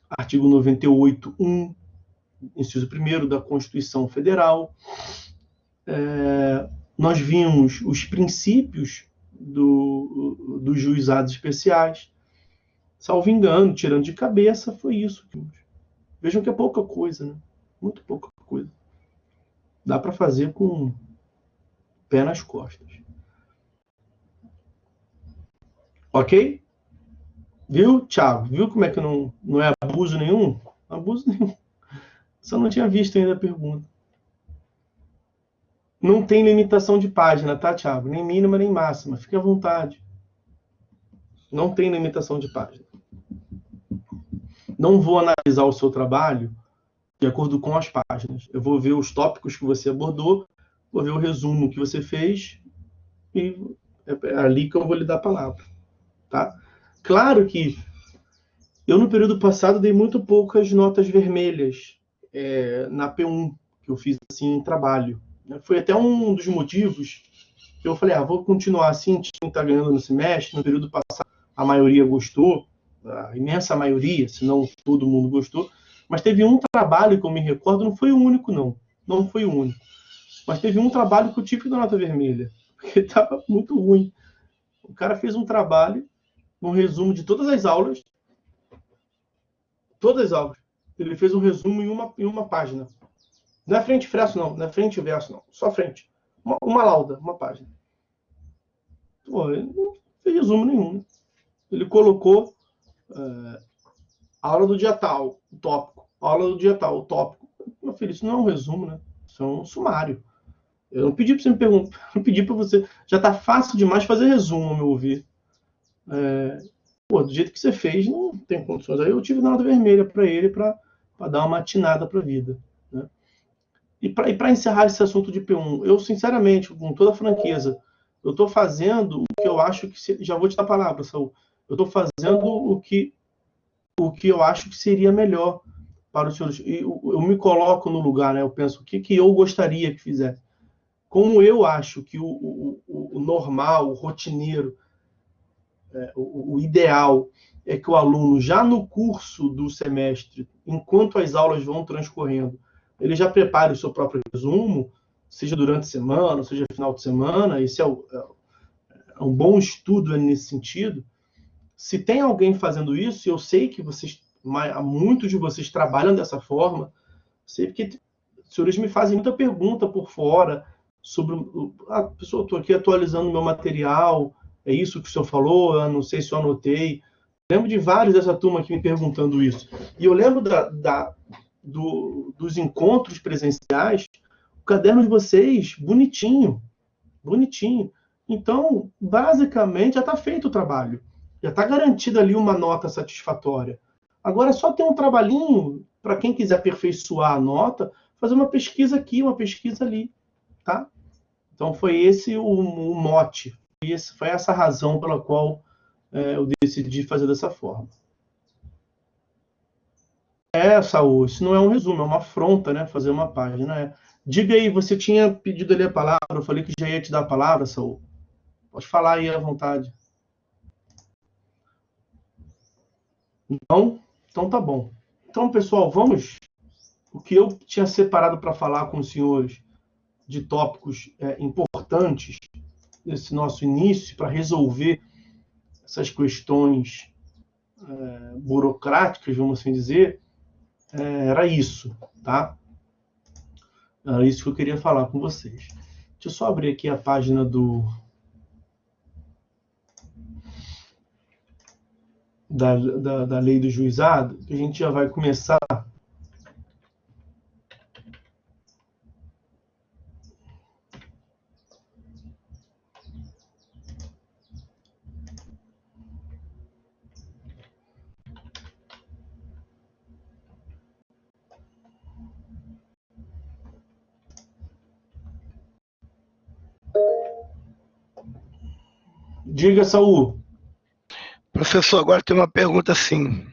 artigo 98.1, inciso 1º da Constituição Federal. Nós vimos os princípios dos juizados especiais. Salvo engano, tirando de cabeça, foi isso. Vejam que é pouca coisa, né? Muito pouca coisa. Dá para fazer com o pé nas costas. Ok? Viu, Thiago? Viu como é que não é abuso nenhum? Abuso nenhum. Só não tinha visto ainda a pergunta. Não tem limitação de página, tá, Thiago? Nem mínima, nem máxima. Fique à vontade. Não tem limitação de página. Não vou analisar o seu trabalho de acordo com as páginas. Eu vou ver os tópicos que você abordou, vou ver o resumo que você fez e é ali que eu vou lhe dar a palavra. Tá? Claro que eu, no período passado, dei muito poucas notas vermelhas na P1, que eu fiz assim em trabalho. Foi até um dos motivos que eu falei, vou continuar assim, o time está ganhando no semestre, no período passado a maioria gostou, a imensa maioria, se não todo mundo gostou, mas teve um trabalho que eu me recordo, não foi o único não foi o único, mas teve um trabalho que eu tive que dar nota vermelha, porque estava muito ruim. O cara fez um trabalho, um resumo de todas as aulas, ele fez um resumo em uma página. Não é frente e verso, não. Não é frente e verso, não. Só frente. Uma lauda, uma página. Pô, ele não fez resumo nenhum. Né? Ele colocou a aula do dia tal, o tópico. A aula do dia tal, o tópico. Meu filho, isso não é um resumo, né? Isso é um sumário. Eu não pedi para você me perguntar. Eu pedi para você. Já está fácil demais fazer resumo, ao meu ouvir. Do jeito que você fez, não tem condições. Aí eu tive nota vermelha para ele, para dar uma matinada para a vida. Né? E para encerrar esse assunto de P1, eu, sinceramente, com toda a franqueza, eu estou fazendo o que eu acho que... Já vou te dar a palavra, Saul. Eu estou fazendo o que eu acho que seria melhor para os senhores. E eu me coloco no lugar, né? Eu penso, o que eu gostaria que fizesse? Como eu acho que o normal, o rotineiro, o ideal é que o aluno, já no curso do semestre, enquanto as aulas vão transcorrendo, ele já prepare o seu próprio resumo, seja durante a semana, seja final de semana. Esse é um bom estudo nesse sentido. Se tem alguém fazendo isso, e eu sei que muitos de vocês trabalham dessa forma, sei porque os senhores me fazem muita pergunta por fora sobre pessoal, estou aqui atualizando meu material, é isso que o senhor falou, eu não sei se eu anotei. Lembro de vários dessa turma aqui me perguntando isso. E eu lembro dos encontros presenciais, o caderno de vocês, bonitinho. Então, basicamente, já está feito o trabalho. Já está garantida ali uma nota satisfatória. Agora, só tem um trabalhinho, para quem quiser aperfeiçoar a nota, fazer uma pesquisa aqui, uma pesquisa ali. Tá? Então, foi esse o mote. Foi essa a razão pela qual eu decidi fazer dessa forma. Saúl, isso não é um resumo, é uma afronta, né? Fazer uma página. Diga aí, você tinha pedido ali a palavra, eu falei que já ia te dar a palavra, Saúl. Pode falar aí à vontade. Não? Então tá bom. Então, pessoal, vamos... O que eu tinha separado para falar com os senhores de tópicos importantes nesse nosso início, para resolver essas questões burocráticas, vamos assim dizer, era isso, tá? Era isso que eu queria falar com vocês. Deixa eu só abrir aqui a página da lei do juizado, que a gente já vai começar. Diga, Saúl. Professor, agora tem uma pergunta assim.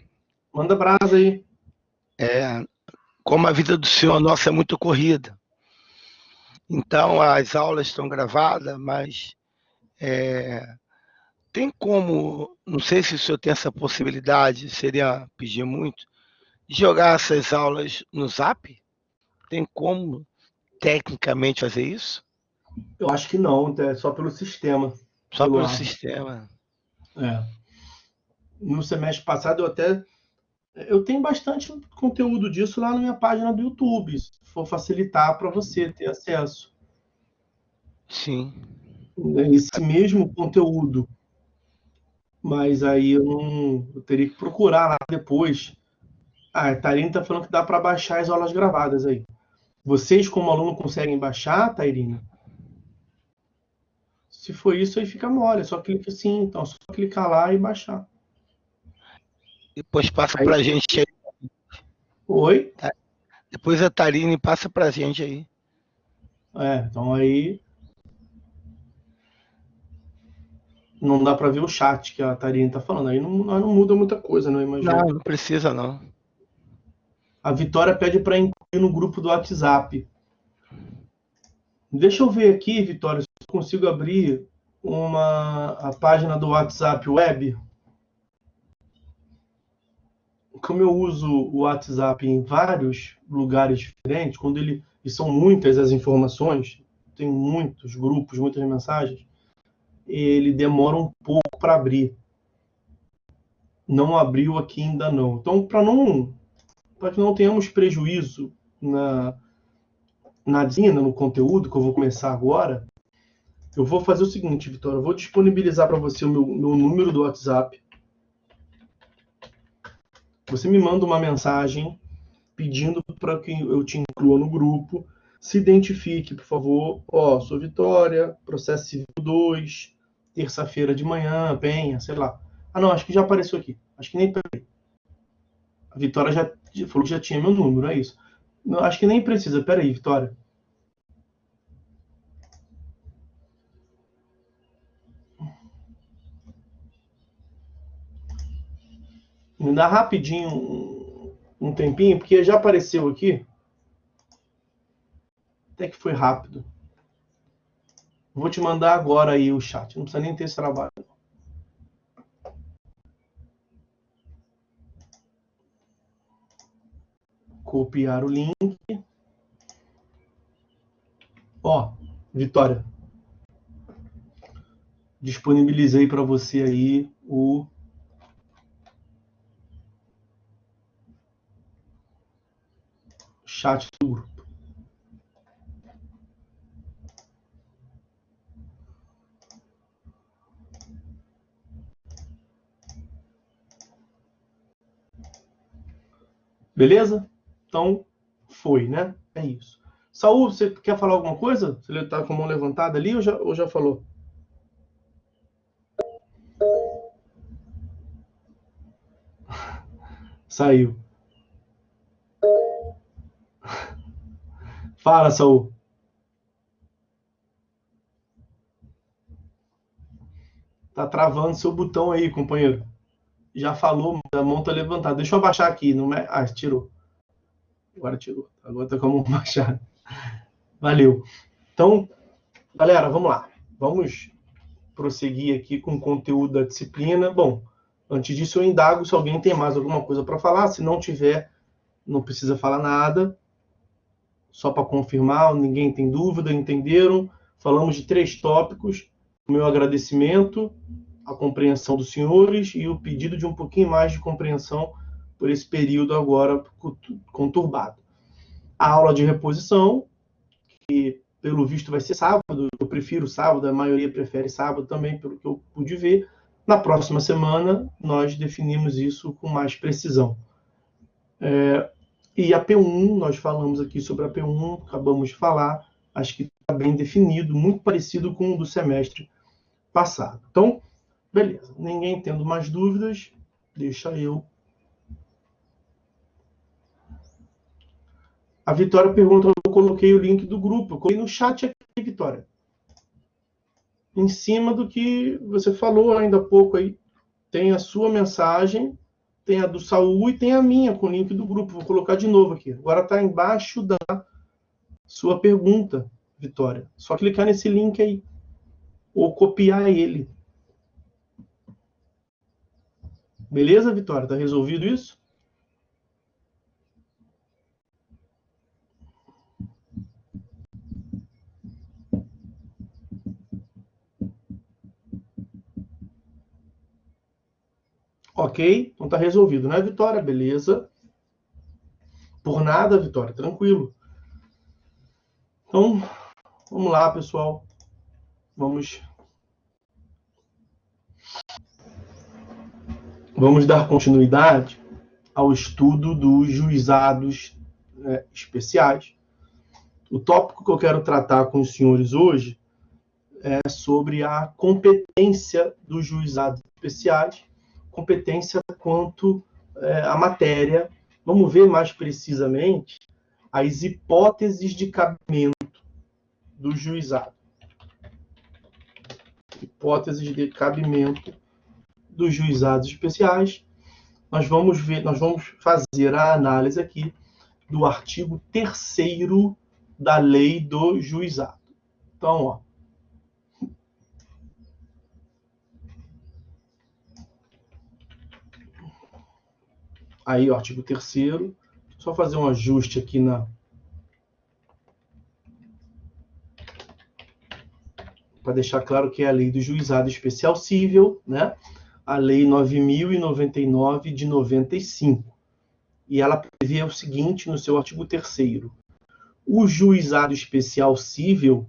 Manda brasa aí. Como a vida do senhor, nossa, é muito corrida. Então, as aulas estão gravadas, mas tem como, não sei se o senhor tem essa possibilidade, seria pedir muito, de jogar essas aulas no Zap? Tem como, tecnicamente, fazer isso? Eu acho que não, é só pelo sistema. Só pelo sistema. No semestre passado eu tenho bastante conteúdo disso lá na minha página do YouTube, se for facilitar para você ter acesso. Sim. Esse mesmo conteúdo. Mas aí eu teria que procurar lá depois. Ah, a Tairine está falando que dá para baixar as aulas gravadas aí. Vocês, como aluno, conseguem baixar, Tairine? Se for isso, aí fica mole. É só clicar assim, então. É só clicar lá e baixar. Depois passa Aí- pra gente aí. Oi? Depois a Tairine passa pra gente aí. Então aí não dá para ver o chat que a Tairine está falando. Aí não muda muita coisa, não imagino. Não precisa não. A Vitória pede para incluir no grupo do WhatsApp. Deixa eu ver aqui, Vitória, se eu consigo abrir a página do WhatsApp web. Como eu uso o WhatsApp em vários lugares diferentes, e são muitas as informações, tem muitos grupos, muitas mensagens, ele demora um pouco para abrir. Não abriu aqui ainda não. Então, para que não tenhamos prejuízo no conteúdo, que eu vou começar agora, eu vou fazer o seguinte, Vitória, eu vou disponibilizar para você o meu número do WhatsApp. Você me manda uma mensagem pedindo para que eu te inclua no grupo. Se identifique, por favor. Sou Vitória, processo civil 2, terça-feira de manhã, Penha, sei lá. Ah, não, acho que já apareceu aqui. Acho que nem... A Vitória já falou que já tinha meu número, é isso. Não, acho que nem precisa. Peraí, Vitória. Me dá rapidinho um tempinho, porque já apareceu aqui. Até que foi rápido. Vou te mandar agora aí o chat. Não precisa nem ter esse trabalho. Copiar o link. Vitória. Disponibilizei para você aí o chat do grupo. Beleza? Então, foi, né? É isso. Saul, você quer falar alguma coisa? Você está com a mão levantada ali ou já falou? Saiu. Fala, Saul. Tá travando seu botão aí, companheiro. Já falou, a mão tá levantada. Deixa eu abaixar aqui. Não é... Ah, tirou. Agora tirou. Agora tá com a mão baixada. Valeu. Então, galera, vamos lá. Vamos prosseguir aqui com o conteúdo da disciplina. Bom, antes disso eu indago se alguém tem mais alguma coisa para falar. Se não tiver, não precisa falar nada. Só para confirmar, ninguém tem dúvida, entenderam? Falamos de 3 tópicos. O meu agradecimento, a compreensão dos senhores e o pedido de um pouquinho mais de compreensão por esse período agora conturbado. A aula de reposição, que pelo visto vai ser sábado, eu prefiro sábado, a maioria prefere sábado também, pelo que eu pude ver. Na próxima semana, nós definimos isso com mais precisão. E a P1, nós falamos aqui sobre a P1, acabamos de falar, acho que está bem definido, muito parecido com o do semestre passado. Então, beleza, ninguém tendo mais dúvidas, deixa eu. A Vitória pergunta, eu coloquei o link do grupo, eu coloquei no chat aqui, Vitória. Em cima do que você falou ainda há pouco aí, tem a sua mensagem, tem a do Saul e tem a minha com o link do grupo. Vou colocar de novo aqui. Agora está embaixo da sua pergunta, Vitória. Só clicar nesse link aí. Ou copiar ele. Beleza, Vitória? Está resolvido isso? Ok, então está resolvido, né, Vitória? Beleza. Por nada, Vitória, tranquilo. Então, vamos lá, pessoal. Vamos dar continuidade ao estudo dos juizados especiais. O tópico que eu quero tratar com os senhores hoje é sobre a competência dos juizados especiais, competência quanto à matéria. Vamos ver mais precisamente as hipóteses de cabimento do juizado. Hipóteses de cabimento dos juizados especiais. Nós vamos fazer a análise aqui do artigo 3º da Lei do Juizado. Então, ó, aí o artigo 3º, só fazer um ajuste aqui para deixar claro que é a Lei do Juizado Especial Cível, né? A Lei 9.099 de 95. E ela prevê o seguinte no seu artigo 3º. O juizado especial cível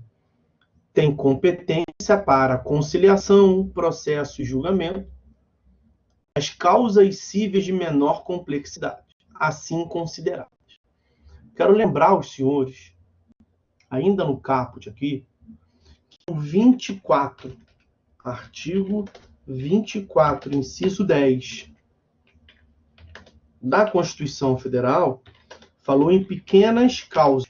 tem competência para conciliação, processo e julgamento, as causas cíveis de menor complexidade, assim consideradas. Quero lembrar aos senhores, ainda no caput aqui, que o 24, artigo 24, inciso 10 da Constituição Federal, falou em pequenas causas,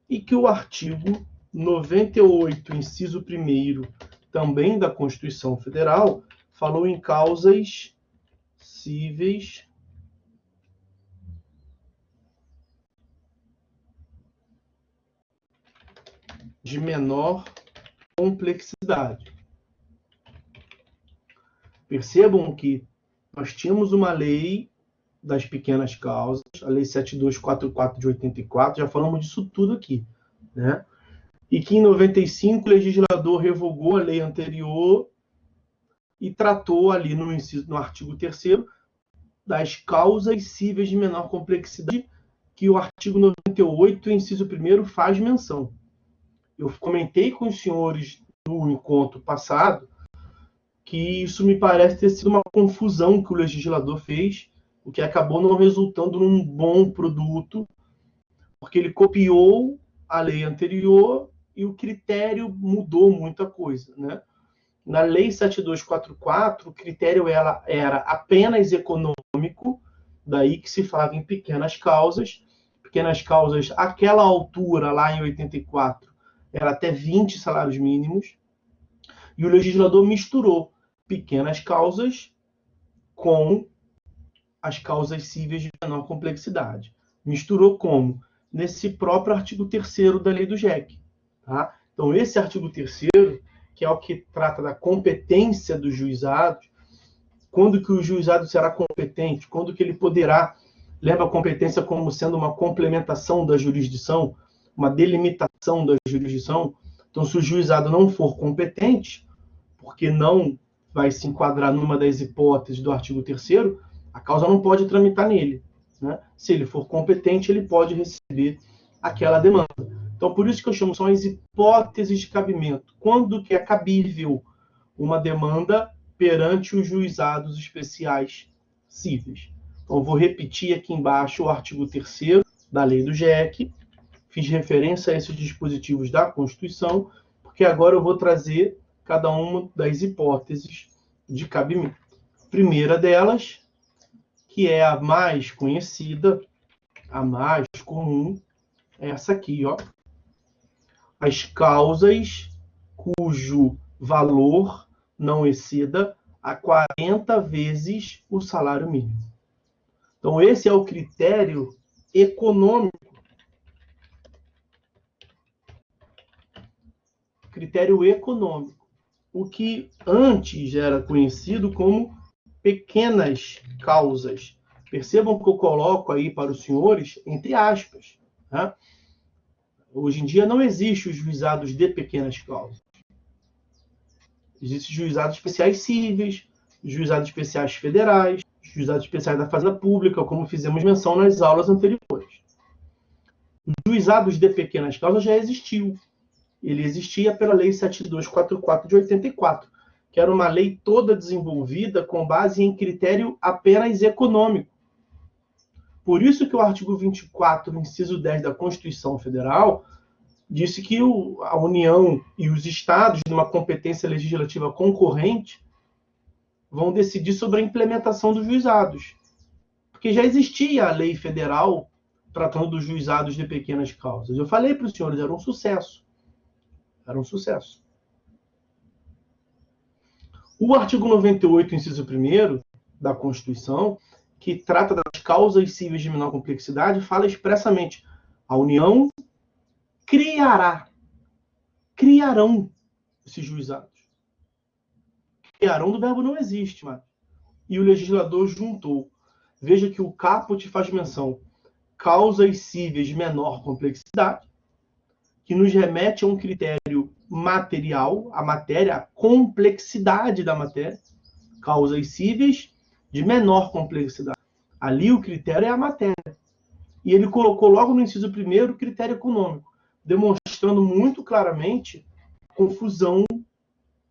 e que o artigo 98, inciso 1º, também da Constituição Federal, falou em causas cíveis de menor complexidade. Percebam que nós tínhamos uma lei das pequenas causas, a Lei 7244 de 84, já falamos disso tudo aqui, né? E que em 95 o legislador revogou a lei anterior e tratou ali no artigo 3º das causas cíveis de menor complexidade, que o artigo 98, inciso 1º, faz menção. Eu comentei com os senhores no encontro passado que isso me parece ter sido uma confusão que o legislador fez, o que acabou não resultando num bom produto, porque ele copiou a lei anterior e o critério mudou muita coisa, né? Na Lei 7244, o critério era apenas econômico, daí que se falava em pequenas causas. Pequenas causas, aquela altura, lá em 84, era até 20 salários mínimos. E o legislador misturou pequenas causas com as causas cíveis de menor complexidade. Misturou como? Nesse próprio artigo 3º da Lei do JEC. Tá? Então, esse artigo 3º, que é o que trata da competência dos juizados, quando que o juizado será competente, quando que ele poderá, leva a competência como sendo uma complementação da jurisdição, uma delimitação da jurisdição. Então, se o juizado não for competente, porque não vai se enquadrar numa das hipóteses do artigo 3º, a causa não pode tramitar nele, né? Se ele for competente, ele pode receber aquela demanda. Então, por isso que eu chamo, são as hipóteses de cabimento. Quando que é cabível uma demanda perante os juizados especiais cíveis. Então, vou repetir aqui embaixo o artigo 3º da Lei do JEC. Fiz referência a esses dispositivos da Constituição, porque agora eu vou trazer cada uma das hipóteses de cabimento. A primeira delas, que é a mais conhecida, a mais comum, é essa aqui, ó. As causas cujo valor não exceda a 40 vezes o salário mínimo. Então, esse é o critério econômico. Critério econômico. O que antes era conhecido como pequenas causas. Percebam que eu coloco aí para os senhores entre aspas. Tá? Hoje em dia não existe os juizados de pequenas causas. Existem juizados especiais cíveis, juizados especiais federais, juizados especiais da Fazenda Pública, como fizemos menção nas aulas anteriores. Os juizados de pequenas causas já existiu. Ele existia pela Lei 7244 de 84. que era uma lei toda desenvolvida com base em critério apenas econômico. Por isso que o artigo 24, inciso 10 da Constituição Federal, disse que a União e os estados, numa competência legislativa concorrente, vão decidir sobre a implementação dos juizados. Porque já existia a lei federal tratando dos juizados de pequenas causas. Eu falei para os senhores, era um sucesso. Era um sucesso. O artigo 98, inciso 1º da Constituição, que trata das causas cíveis de menor complexidade, fala expressamente: a União criarão esses juizados. Criarão do verbo não existe, mas. E o legislador juntou. Veja que o caput faz menção: causas cíveis de menor complexidade, que nos remete a um critério material, a matéria, a complexidade da matéria, causas cíveis de menor complexidade. Ali o critério é a matéria. E ele colocou logo no inciso 1º o critério econômico, demonstrando muito claramente a confusão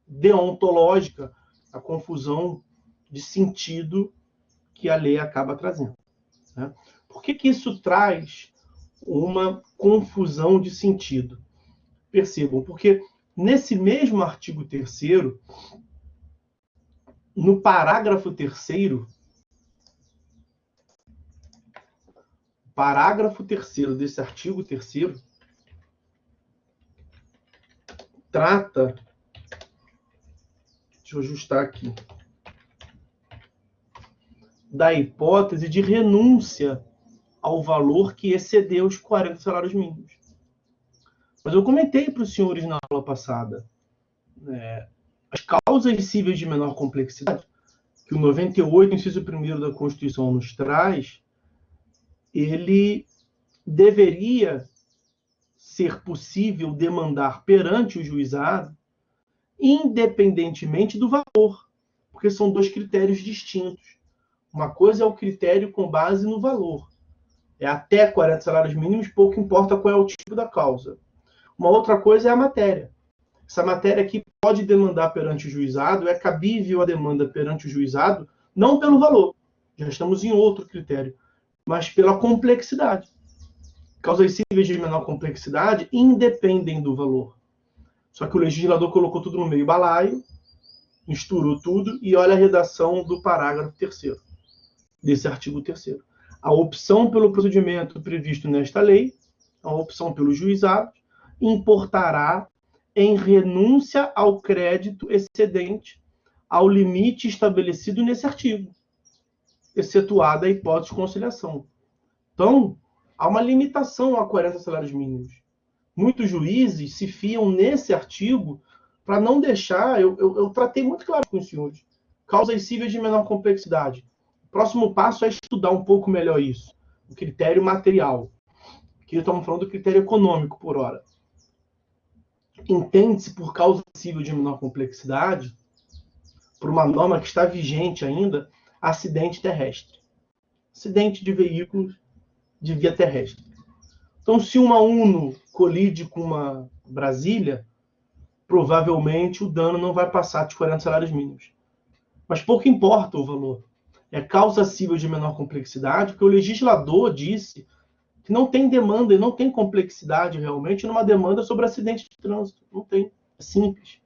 deontológica, a confusão de sentido que a lei acaba trazendo. Né? Por que isso traz uma confusão de sentido? Percebam, porque nesse mesmo artigo 3º, no parágrafo 3º, desse artigo 3º, trata, deixa eu ajustar aqui, da hipótese de renúncia ao valor que excedeu os 40 salários mínimos. Mas eu comentei para os senhores na aula passada, as causas cíveis de menor complexidade, que o 98, inciso 1º da Constituição nos traz, ele deveria ser possível demandar perante o juizado, independentemente do valor, porque são dois critérios distintos. Uma coisa é o critério com base no valor. É até 40 salários mínimos, pouco importa qual é o tipo da causa. Uma outra coisa é a matéria. Essa matéria aqui pode demandar perante o juizado, é cabível a demanda perante o juizado, não pelo valor, já estamos em outro critério, mas pela complexidade. Causas cíveis de menor complexidade independem do valor. Só que o legislador colocou tudo no meio balaio, misturou tudo, e olha a redação do parágrafo 3º, desse artigo 3º. A opção pelo procedimento previsto nesta lei, a opção pelo juizado, importará em renúncia ao crédito excedente ao limite estabelecido nesse artigo, excetuada a hipótese de conciliação. Então, há uma limitação a 40 salários mínimos. Muitos juízes se fiam nesse artigo para não deixar... Eu tratei muito claro com os senhores. Causas cíveis de menor complexidade. O próximo passo é estudar um pouco melhor isso. O critério material. Aqui estamos falando do critério econômico por hora. Entende-se por causa cível de menor complexidade, por uma norma que está vigente ainda, acidente terrestre. Acidente de veículos de via terrestre. Então, se uma Uno colide com uma Brasília, provavelmente o dano não vai passar de 40 salários mínimos. Mas pouco importa o valor. É causa cível de menor complexidade, porque o legislador disse que não tem demanda e não tem complexidade realmente numa demanda sobre acidente de trânsito. Não tem. É simples.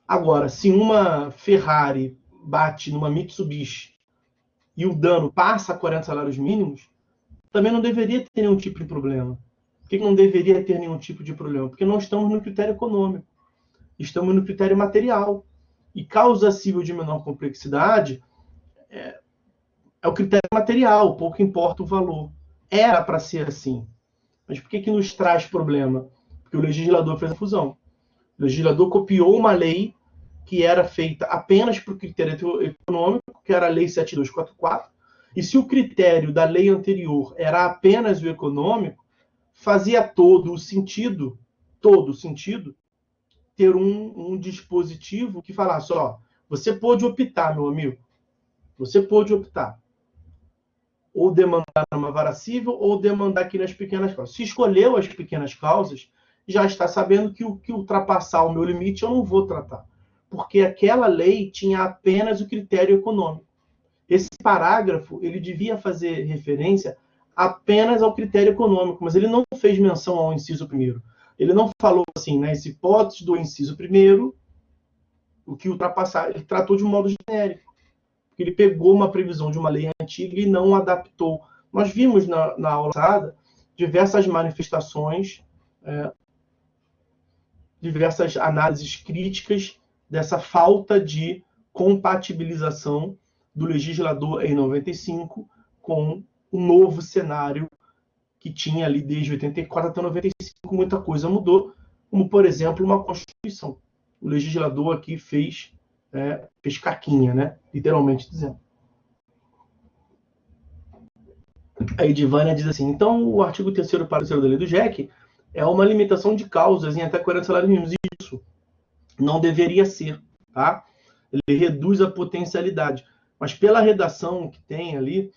Agora, se uma Ferrari bate numa Mitsubishi e o dano passa a 40 salários mínimos, também não deveria ter nenhum tipo de problema. Por que não deveria ter nenhum tipo de problema? Porque não estamos no critério econômico. Estamos no critério material. E causa cível de menor complexidade é o critério material, pouco importa o valor. Era para ser assim. Mas por que nos traz problema? Porque o legislador fez a fusão. O legislador copiou uma lei que era feita apenas para o critério econômico, que era a Lei 7244, e se o critério da lei anterior era apenas o econômico, fazia todo o sentido ter um dispositivo que falasse, você pode optar, meu amigo, você pode optar. Ou demandar numa vara civil, ou demandar aqui nas pequenas causas. Se escolheu as pequenas causas, já está sabendo que o que ultrapassar o meu limite eu não vou tratar, porque aquela lei tinha apenas o critério econômico. Esse parágrafo ele devia fazer referência apenas ao critério econômico, mas ele não fez menção ao inciso primeiro. Ele não falou assim, nas hipóteses do inciso primeiro, o que ultrapassar, ele tratou de um modo genérico. Ele pegou uma previsão de uma lei antiga e não adaptou. Nós vimos na aula passada diversas manifestações, diversas análises críticas dessa falta de compatibilização do legislador em 95 com o novo cenário que tinha ali desde 84 até 95. Muita coisa mudou, como, por exemplo, uma Constituição. O legislador aqui fez caquinha, né? Literalmente dizendo. A Edivânia diz assim, então o artigo 3º parágrafo da lei do JEC é uma limitação de causas em até 40 salários mínimos. Isso não deveria ser, tá? Ele reduz a potencialidade. Mas pela redação que tem ali,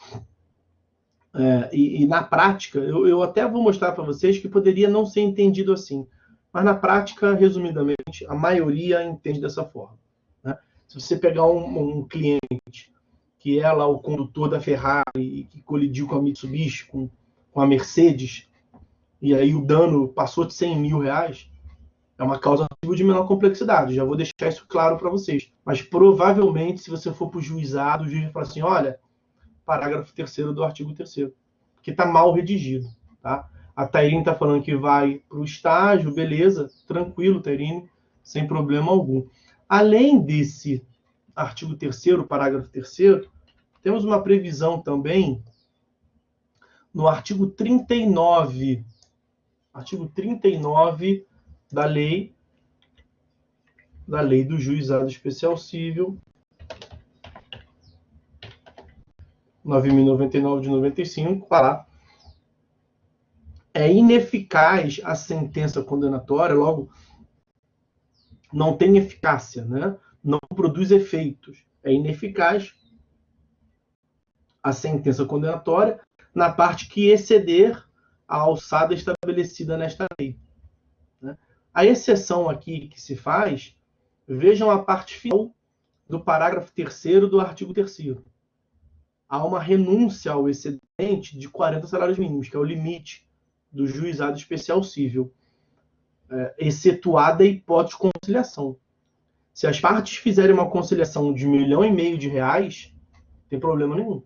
e na prática, eu até vou mostrar para vocês que poderia não ser entendido assim. Mas na prática, resumidamente, a maioria entende dessa forma. Né? Se você pegar um cliente que é lá o condutor da Ferrari e que colidiu com a Mitsubishi, com a Mercedes, e aí o dano passou de 100 mil reais, é uma causa de menor complexidade. Já vou deixar isso claro para vocês. Mas provavelmente, se você for para o juizado, o juiz vai falar assim, olha, parágrafo 3º do artigo 3º, que está mal redigido. Tá? A Tairine está falando que vai para o estágio, beleza, tranquilo, Tairine, sem problema algum. Além desse artigo 3º, parágrafo 3º, temos uma previsão também no artigo 39 da lei do Juizado Especial Civil, 9.099 de 95, lá. É ineficaz a sentença condenatória, logo, não tem eficácia, né? Não produz efeitos. É ineficaz a sentença condenatória na parte que exceder a alçada estabelecida nesta lei. Né? A exceção aqui que se faz, vejam a parte final do parágrafo 3º do artigo 3º. Há uma renúncia ao excedente de 40 salários mínimos, que é o limite do juizado especial civil, excetuada a hipótese de conciliação. Se as partes fizerem uma conciliação de R$1,5 milhão, não tem problema nenhum.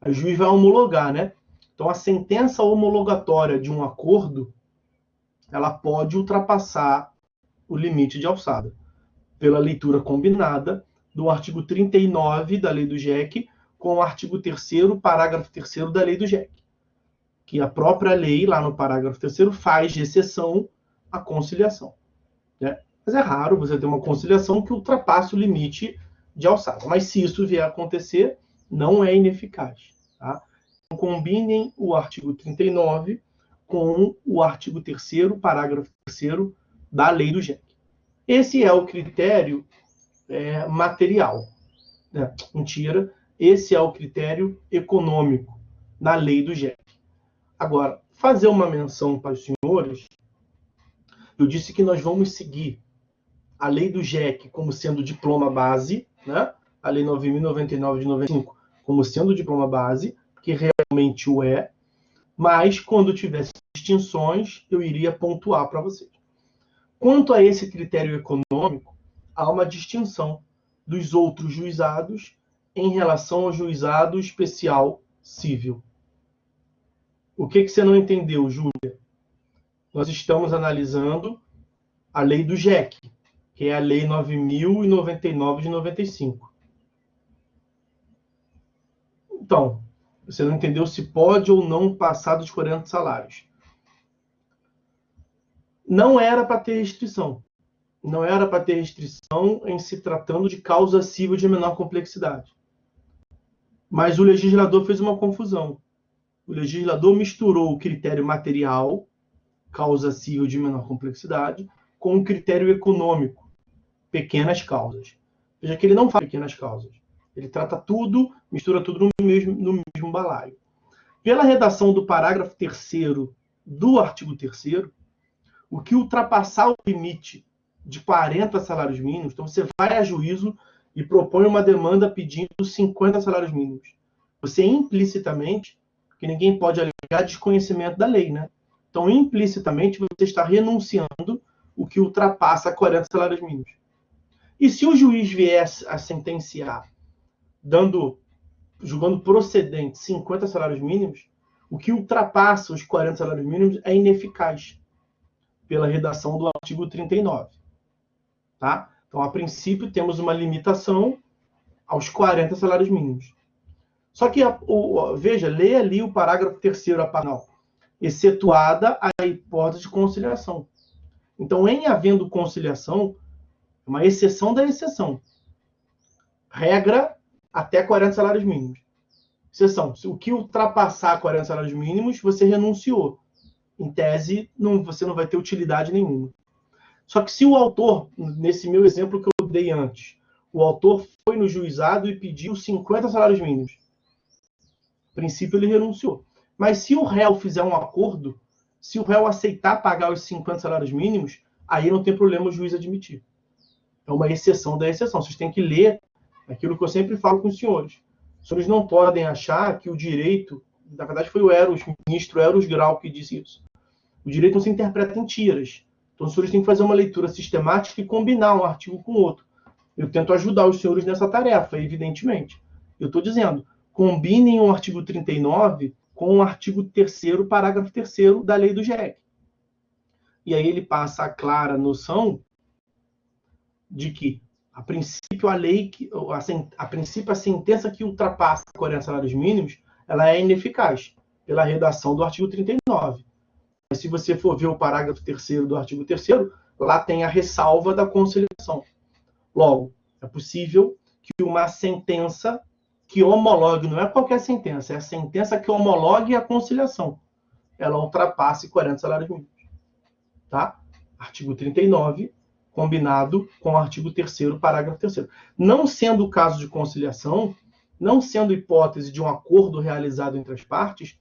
O juiz vai homologar, né? Então, a sentença homologatória de um acordo, ela pode ultrapassar o limite de alçada, pela leitura combinada do artigo 39 da lei do JEC com o artigo 3º, parágrafo 3º da lei do JEC, que a própria lei, lá no parágrafo 3º, faz de exceção a conciliação. Né? Mas é raro você ter uma conciliação que ultrapasse o limite de alçada. Mas se isso vier a acontecer, não é ineficaz. Tá? Então, combinem o artigo 39 com o artigo 3º, parágrafo 3º da lei do JEC. Esse é o critério material. Né? Mentira, esse é o critério econômico na lei do JEC. Agora, fazer uma menção para os senhores, eu disse que nós vamos seguir a lei do JEC como sendo diploma base, né? A lei 9.099 de 95 como sendo diploma base, que realmente o é, mas quando tivesse distinções, eu iria pontuar para vocês. Quanto a esse critério econômico, há uma distinção dos outros juizados em relação ao juizado especial civil. O que você não entendeu, Júlia? Nós estamos analisando a lei do JEC, que é a lei 9.099 de 95. Então, você não entendeu se pode ou não passar dos 40 salários. Não era para ter restrição. Não era para ter restrição em se tratando de causa civil de menor complexidade. Mas o legislador fez uma confusão. O legislador misturou o critério material, causa civil de menor complexidade, com o critério econômico, pequenas causas. Veja que ele não faz pequenas causas. Ele trata tudo, mistura tudo no mesmo balaio. Pela redação do parágrafo 3º do artigo 3º, O que ultrapassar o limite de 40 salários mínimos, então você vai a juízo e propõe uma demanda pedindo 50 salários mínimos. Você implicitamente, que ninguém pode alegar desconhecimento da lei, né? Então, implicitamente, você está renunciando o que ultrapassa 40 salários mínimos. E se o juiz viesse a sentenciar, julgando procedente 50 salários mínimos, o que ultrapassa os 40 salários mínimos é ineficaz pela redação do artigo 39. Tá? Então, a princípio, temos uma limitação aos 40 salários mínimos. Só que, veja, leia ali o parágrafo 3º, a parte, excetuada a hipótese de conciliação. Então, em havendo conciliação, uma exceção da exceção. Regra, até 40 salários mínimos. Exceção, o que ultrapassar 40 salários mínimos, você renunciou. Em tese, você não vai ter utilidade nenhuma. Só que se o autor, nesse meu exemplo que eu dei antes, o autor foi no juizado e pediu 50 salários mínimos. A princípio, ele renunciou. Mas se o réu fizer um acordo, se o réu aceitar pagar os 50 salários mínimos, aí não tem problema o juiz admitir. É uma exceção da exceção. Vocês têm que ler aquilo que eu sempre falo com os senhores. Os senhores não podem achar que o direito, na verdade foi o ministro Eros Grau que disse isso, o direito não se interpreta em tiras. Então os senhores têm que fazer uma leitura sistemática e combinar um artigo com o outro. Eu tento ajudar os senhores nessa tarefa, evidentemente. Eu estou dizendo, combinem o artigo 39 com o artigo 3º, parágrafo 3º da lei do GEC. E aí ele passa a clara noção de que, a princípio, a sentença que ultrapassa 40 salários mínimos, ela é ineficaz pela redação do artigo 39. Mas se você for ver o parágrafo 3º do artigo 3º, lá tem a ressalva da conciliação. Logo, é possível que uma sentença que homologue, não é qualquer sentença, é a sentença que homologue a conciliação, ela ultrapasse 40 salários mínimos. Tá? Artigo 39, combinado com o artigo 3º, parágrafo 3º. Não sendo o caso de conciliação, não sendo hipótese de um acordo realizado entre as partes,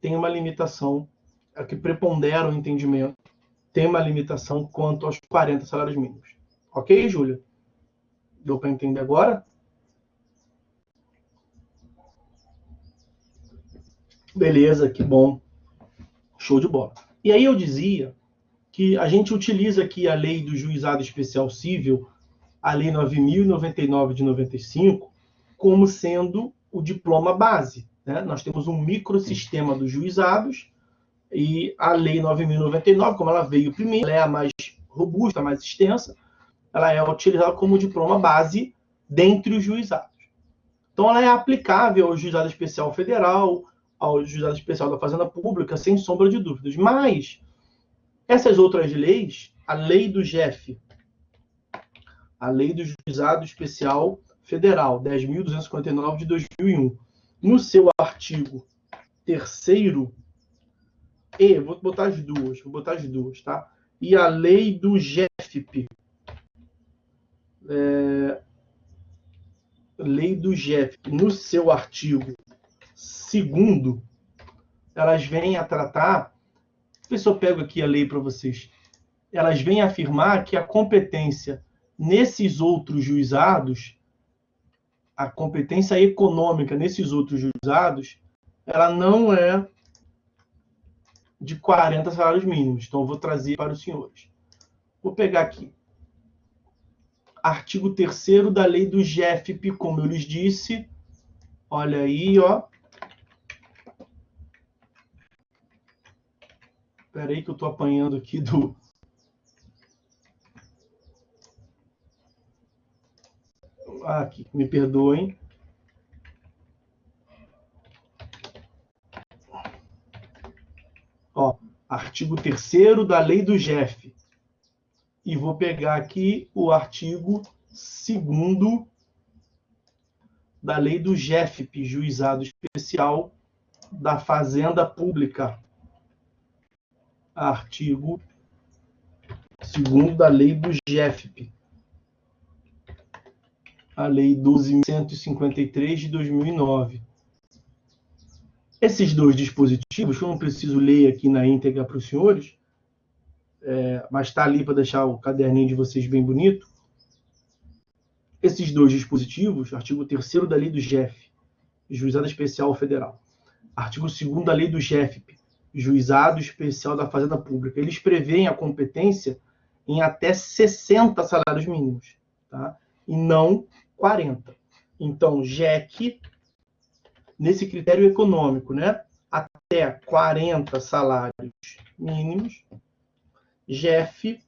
tem uma limitação, a que prepondera o entendimento, tem uma limitação quanto aos 40 salários mínimos. Ok, Júlia? Deu para entender agora? Beleza, que bom. Show de bola. E aí eu dizia que a gente utiliza aqui a lei do juizado especial cível, a lei 9.099 de 95, como sendo o diploma base. Né? Nós temos um microsistema dos juizados e a lei 9.099, como ela veio primeiro, ela é a mais robusta, a mais extensa, ela é utilizada como diploma base dentre os juizados. Então ela é aplicável ao juizado especial federal, ao juizado especial da Fazenda Pública, sem sombra de dúvidas. Mas essas outras leis, a lei do GEF, a lei do Juizado Especial Federal, 10.259 de 2001, no seu artigo 3º, vou botar as duas, tá? E a lei do GEFP, lei do GEFP, no seu artigo 2º, elas vêm a tratar, deixa eu ver se eu pego aqui a lei para vocês, elas vêm a afirmar que a competência nesses outros juizados, a competência econômica nesses outros juizados, ela não é de 40 salários mínimos. Então, eu vou trazer para os senhores. Vou pegar aqui. Artigo 3º da lei do GEFP, como eu lhes disse. Olha aí, ó. Espera aí que eu estou apanhando aqui do... Aqui, me perdoem. Ó, artigo 3º da lei do GEF. E vou pegar aqui o artigo 2º da lei do GEFP, Juizado Especial da Fazenda Pública. Artigo 2º da lei do GEFP. A lei 12.153 de 2009. Esses dois dispositivos, que eu não preciso ler aqui na íntegra para os senhores, mas está ali para deixar o caderninho de vocês bem bonito. Esses dois dispositivos, artigo 3º da lei do JEF, Juizado Especial Federal, artigo 2º da lei do JEFP, Juizado Especial da Fazenda Pública, eles prevêem a competência em até 60 salários mínimos, tá? E não 40. Então, JEC, nesse critério econômico, né? Até 40 salários mínimos, JEF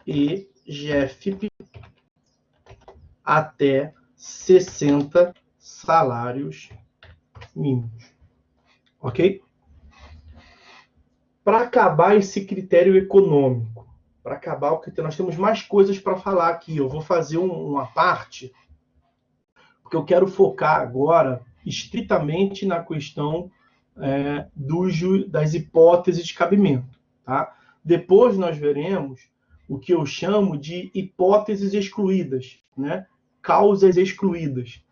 e JEFP até 60 salários mínimos. Ok? Para acabar esse critério econômico, para acabar o critério, nós temos mais coisas para falar aqui. Eu vou fazer uma parte, porque eu quero focar agora estritamente na questão das hipóteses de cabimento. Tá? Depois nós veremos o que eu chamo de hipóteses excluídas, né? Causas excluídas.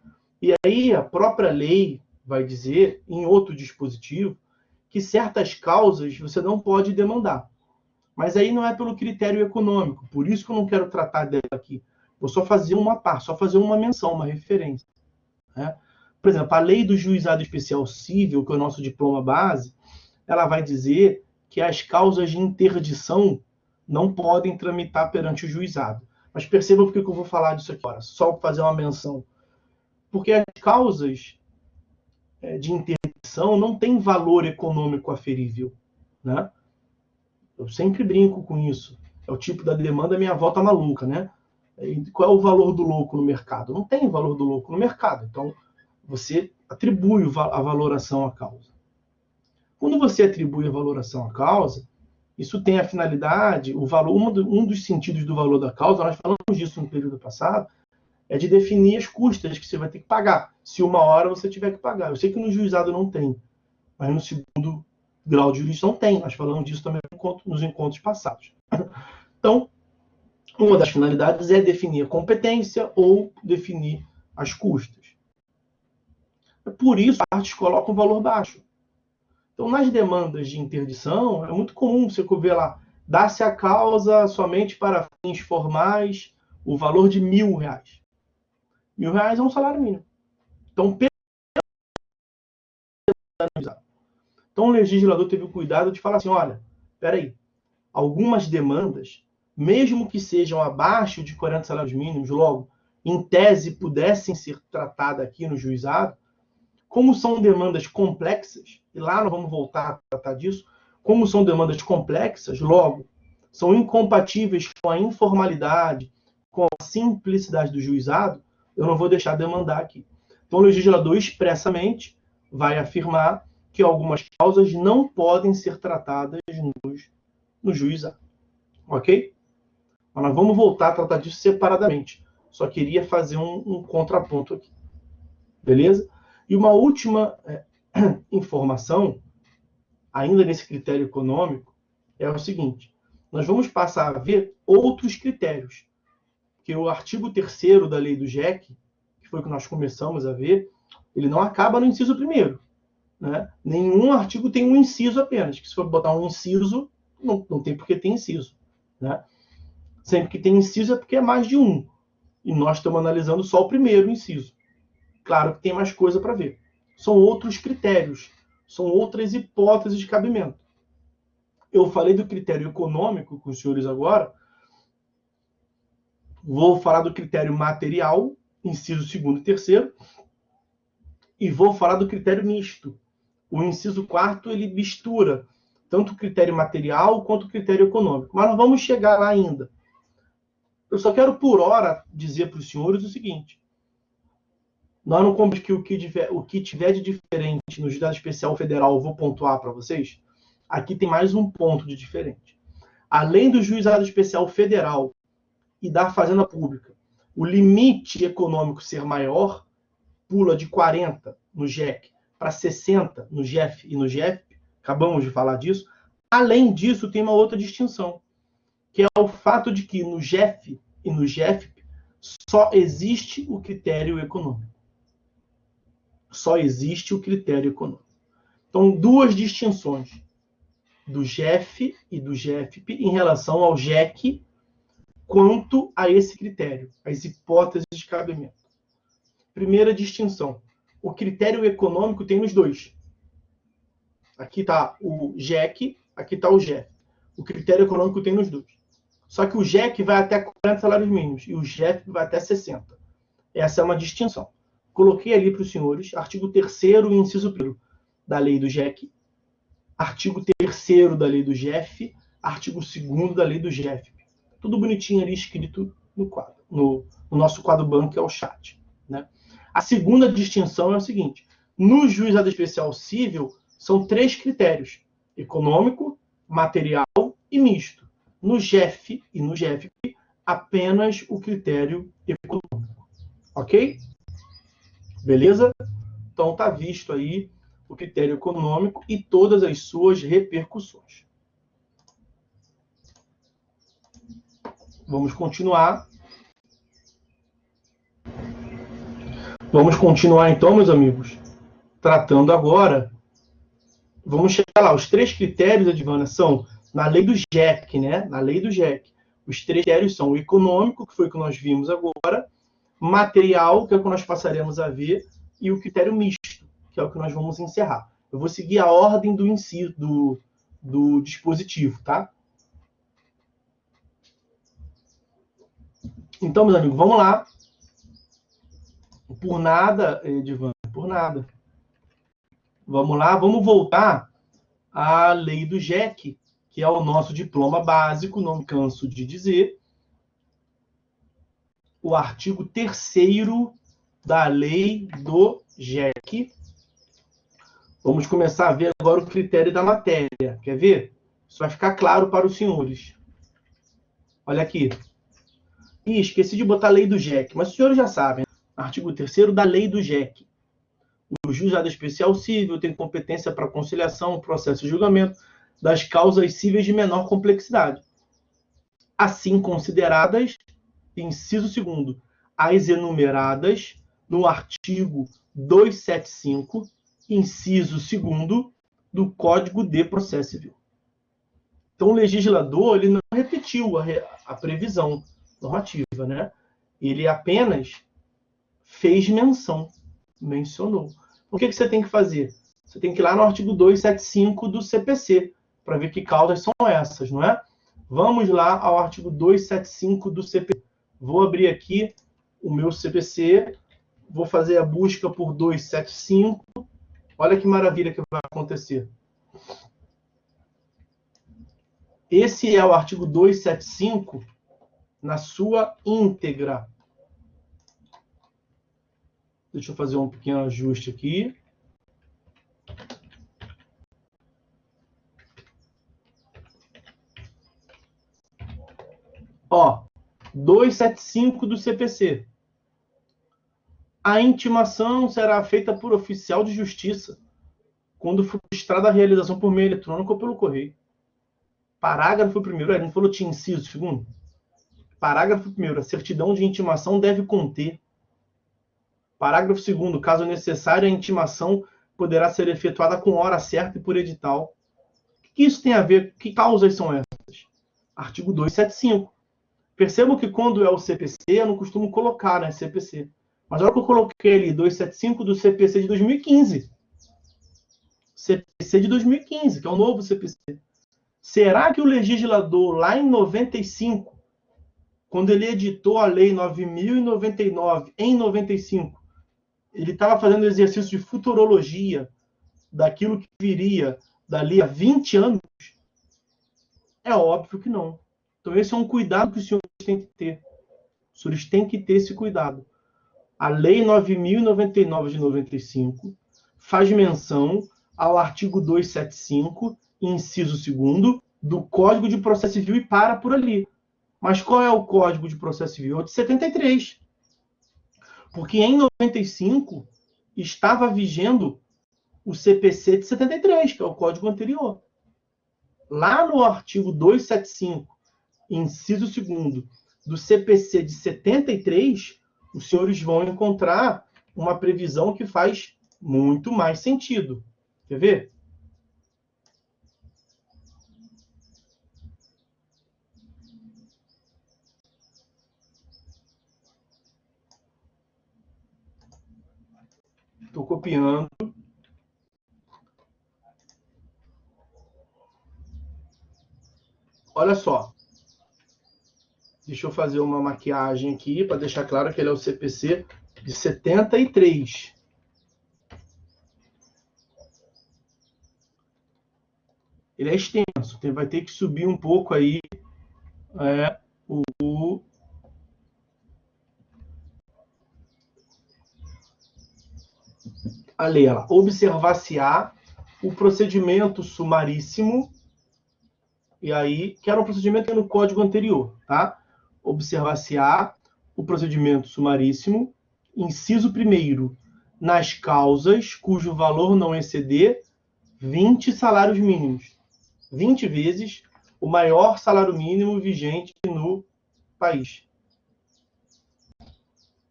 E aí a própria lei vai dizer, em outro dispositivo, que certas causas você não pode demandar. Mas aí não é pelo critério econômico, por isso que eu não quero tratar dela aqui. Vou só fazer uma parte, só fazer uma menção, uma referência. Né? Por exemplo, a lei do juizado especial civil, que é o nosso diploma base, ela vai dizer que as causas de interdição não podem tramitar perante o juizado. Mas perceba por que eu vou falar disso aqui agora, só para fazer uma menção. Porque as causas de interdição não têm valor econômico aferível. Né? Eu sempre brinco com isso. É o tipo da demanda, minha avó tá maluca, né? E qual é o valor do louco no mercado? Não tem valor do louco no mercado. Então, você atribui a valoração à causa. Quando você atribui a valoração à causa, isso tem a finalidade, o valor, um dos sentidos do valor da causa, nós falamos disso no período passado, é de definir as custas que você vai ter que pagar, se uma hora você tiver que pagar. Eu sei que no juizado não tem, mas no segundo grau de jurisdição tem. Nós falamos disso também nos encontros passados. Então, uma das finalidades é definir a competência ou definir as custas. Por isso, as partes colocam um valor baixo. Então, nas demandas de interdição, é muito comum você ver lá, dá-se a causa somente para fins formais, o valor de R$1.000. R$1.000 é um salário mínimo. Então, o legislador teve o cuidado de falar assim, olha, peraí, algumas demandas, mesmo que sejam abaixo de 40 salários mínimos, logo, em tese, pudessem ser tratadas aqui no juizado, como são demandas complexas, e lá nós vamos voltar a tratar disso, como são demandas complexas, logo, são incompatíveis com a informalidade, com a simplicidade do juizado, eu não vou deixar demandar aqui. Então, o legislador expressamente vai afirmar que algumas causas não podem ser tratadas no juizado. Ok? Mas nós vamos voltar a tratar disso separadamente. Só queria fazer um contraponto aqui. Beleza? E uma última informação, ainda nesse critério econômico, é o seguinte. Nós vamos passar a ver outros critérios. Que o artigo 3º da lei do JEC, que foi o que nós começamos a ver, ele não acaba no inciso 1º. Né? Nenhum artigo tem um inciso apenas. Que se for botar um inciso, não tem por que ter inciso. Né? Sempre que tem inciso é porque é mais de um. E nós estamos analisando só o primeiro inciso. Claro que tem mais coisa para ver. São outros critérios. São outras hipóteses de cabimento. Eu falei do critério econômico com os senhores agora. Vou falar do critério material, inciso 2º e 3º. E vou falar do critério misto. O inciso 4º, ele mistura tanto o critério material quanto o critério econômico. Mas nós vamos chegar lá ainda. Eu só quero, por hora, dizer para os senhores o seguinte. Nós não combinamos que o que tiver de diferente no juizado especial federal, eu vou pontuar para vocês. Aqui tem mais um ponto de diferente. Além do juizado especial federal e da Fazenda Pública, o limite econômico ser maior, pula de 40 no JEC para 60 no JEF e no JEFP, acabamos de falar disso. Além disso, tem uma outra distinção, que é o fato de que no JEF e no JEFP só existe o critério econômico. Só existe o critério econômico. Então, duas distinções. do GEF e do GEFP em relação ao GEC quanto a esse critério, as hipóteses de cabimento. Primeira distinção. O critério econômico tem nos dois. Aqui está o GEC, aqui está o GEF. O critério econômico tem nos dois. Só que o GEC vai até 40 salários mínimos e o GEF vai até 60. Essa é uma distinção. Coloquei ali para os senhores, artigo 3º, inciso 1º da lei do GEC, artigo 3º da lei do GEF, artigo 2º da lei do GEF. Tudo bonitinho ali escrito no quadro, no nosso quadro branco, que é o chat. Né? A segunda distinção é o seguinte: no juizado especial civil, são 3 critérios: econômico, material e misto. No GEF e no GEF, apenas o critério econômico. Ok? Beleza? Então está visto aí o critério econômico e todas as suas repercussões. Vamos continuar. Vamos continuar então, meus amigos, tratando agora. Vamos chegar lá. Os 3 critérios, Edvana, são na lei do GEC, né? Na lei do GEC. Os 3 critérios são o econômico, que foi o que nós vimos agora, material, que é o que nós passaremos a ver, e o critério misto, que é o que nós vamos encerrar. Eu vou seguir a ordem do inciso do dispositivo, tá? Então, meus amigos, vamos lá. Por nada, Edvana, por nada. Vamos lá, vamos voltar à lei do GEC, que é o nosso diploma básico, não me canso de dizer. O artigo 3º da lei do GEC. Vamos começar a ver agora o critério da matéria. Quer ver? Isso vai ficar claro para os senhores. Olha aqui. Ih, esqueci de botar a lei do GEC, mas os senhores já sabem. Artigo 3º da lei do GEC. O juizado especial civil tem competência para conciliação, processo e julgamento das causas cíveis de menor complexidade, assim consideradas, inciso 2º, as enumeradas no artigo 275, inciso 2º, do Código de Processo Civil. Então, o legislador ele não repetiu a previsão normativa, né? Ele apenas fez mencionou. O que você tem que fazer? Você tem que ir lá no artigo 275 do CPC, para ver que causas são essas, não é? Vamos lá ao artigo 275 do CPC. Vou abrir aqui o meu CPC, vou fazer a busca por 275. Olha que maravilha que vai acontecer. Esse é o artigo 275 na sua íntegra. Deixa eu fazer um pequeno ajuste aqui. Ó, 275 do CPC. A intimação será feita por oficial de justiça quando frustrada a realização por meio eletrônico ou pelo correio. Parágrafo 1º, a gente falou tinha inciso 2º. Parágrafo 1º, a certidão de intimação deve conter. Parágrafo 2º, caso necessário, a intimação poderá ser efetuada com hora certa e por edital. O que isso tem a ver? Que causas são essas? Artigo 275. Percebam que quando é o CPC, eu não costumo colocar, né, CPC. Mas olha que eu coloquei ali, 275 do CPC de 2015. CPC de 2015, que é o novo CPC. Será que o legislador, lá em 95, quando ele editou a Lei 9.099, em 95, ele estava fazendo exercício de futurologia daquilo que viria dali a 20 anos? É óbvio que não. Então, esse é um cuidado que os senhores têm que ter. Os senhores têm que ter esse cuidado. A Lei 9.099 de 95 faz menção ao artigo 275, inciso 2º, do Código de Processo Civil e para por ali. Mas qual é o Código de Processo Civil? É o de 73. Porque em 95 estava vigendo o CPC de 73, que é o código anterior. Lá no artigo 275, inciso 2º, do CPC de 73, os senhores vão encontrar uma previsão que faz muito mais sentido. Quer ver? Estou copiando. Olha só. Deixa eu fazer uma maquiagem aqui para deixar claro que ele é o CPC de 73. Ele é extenso, vai ter que subir um pouco aí a lei. Observar-se-á o procedimento sumaríssimo, e aí, que era um procedimento no código anterior, tá? Observar-se-á o procedimento sumaríssimo, inciso 1º, nas causas cujo valor não exceder 20 salários mínimos. 20 vezes o maior salário mínimo vigente no país.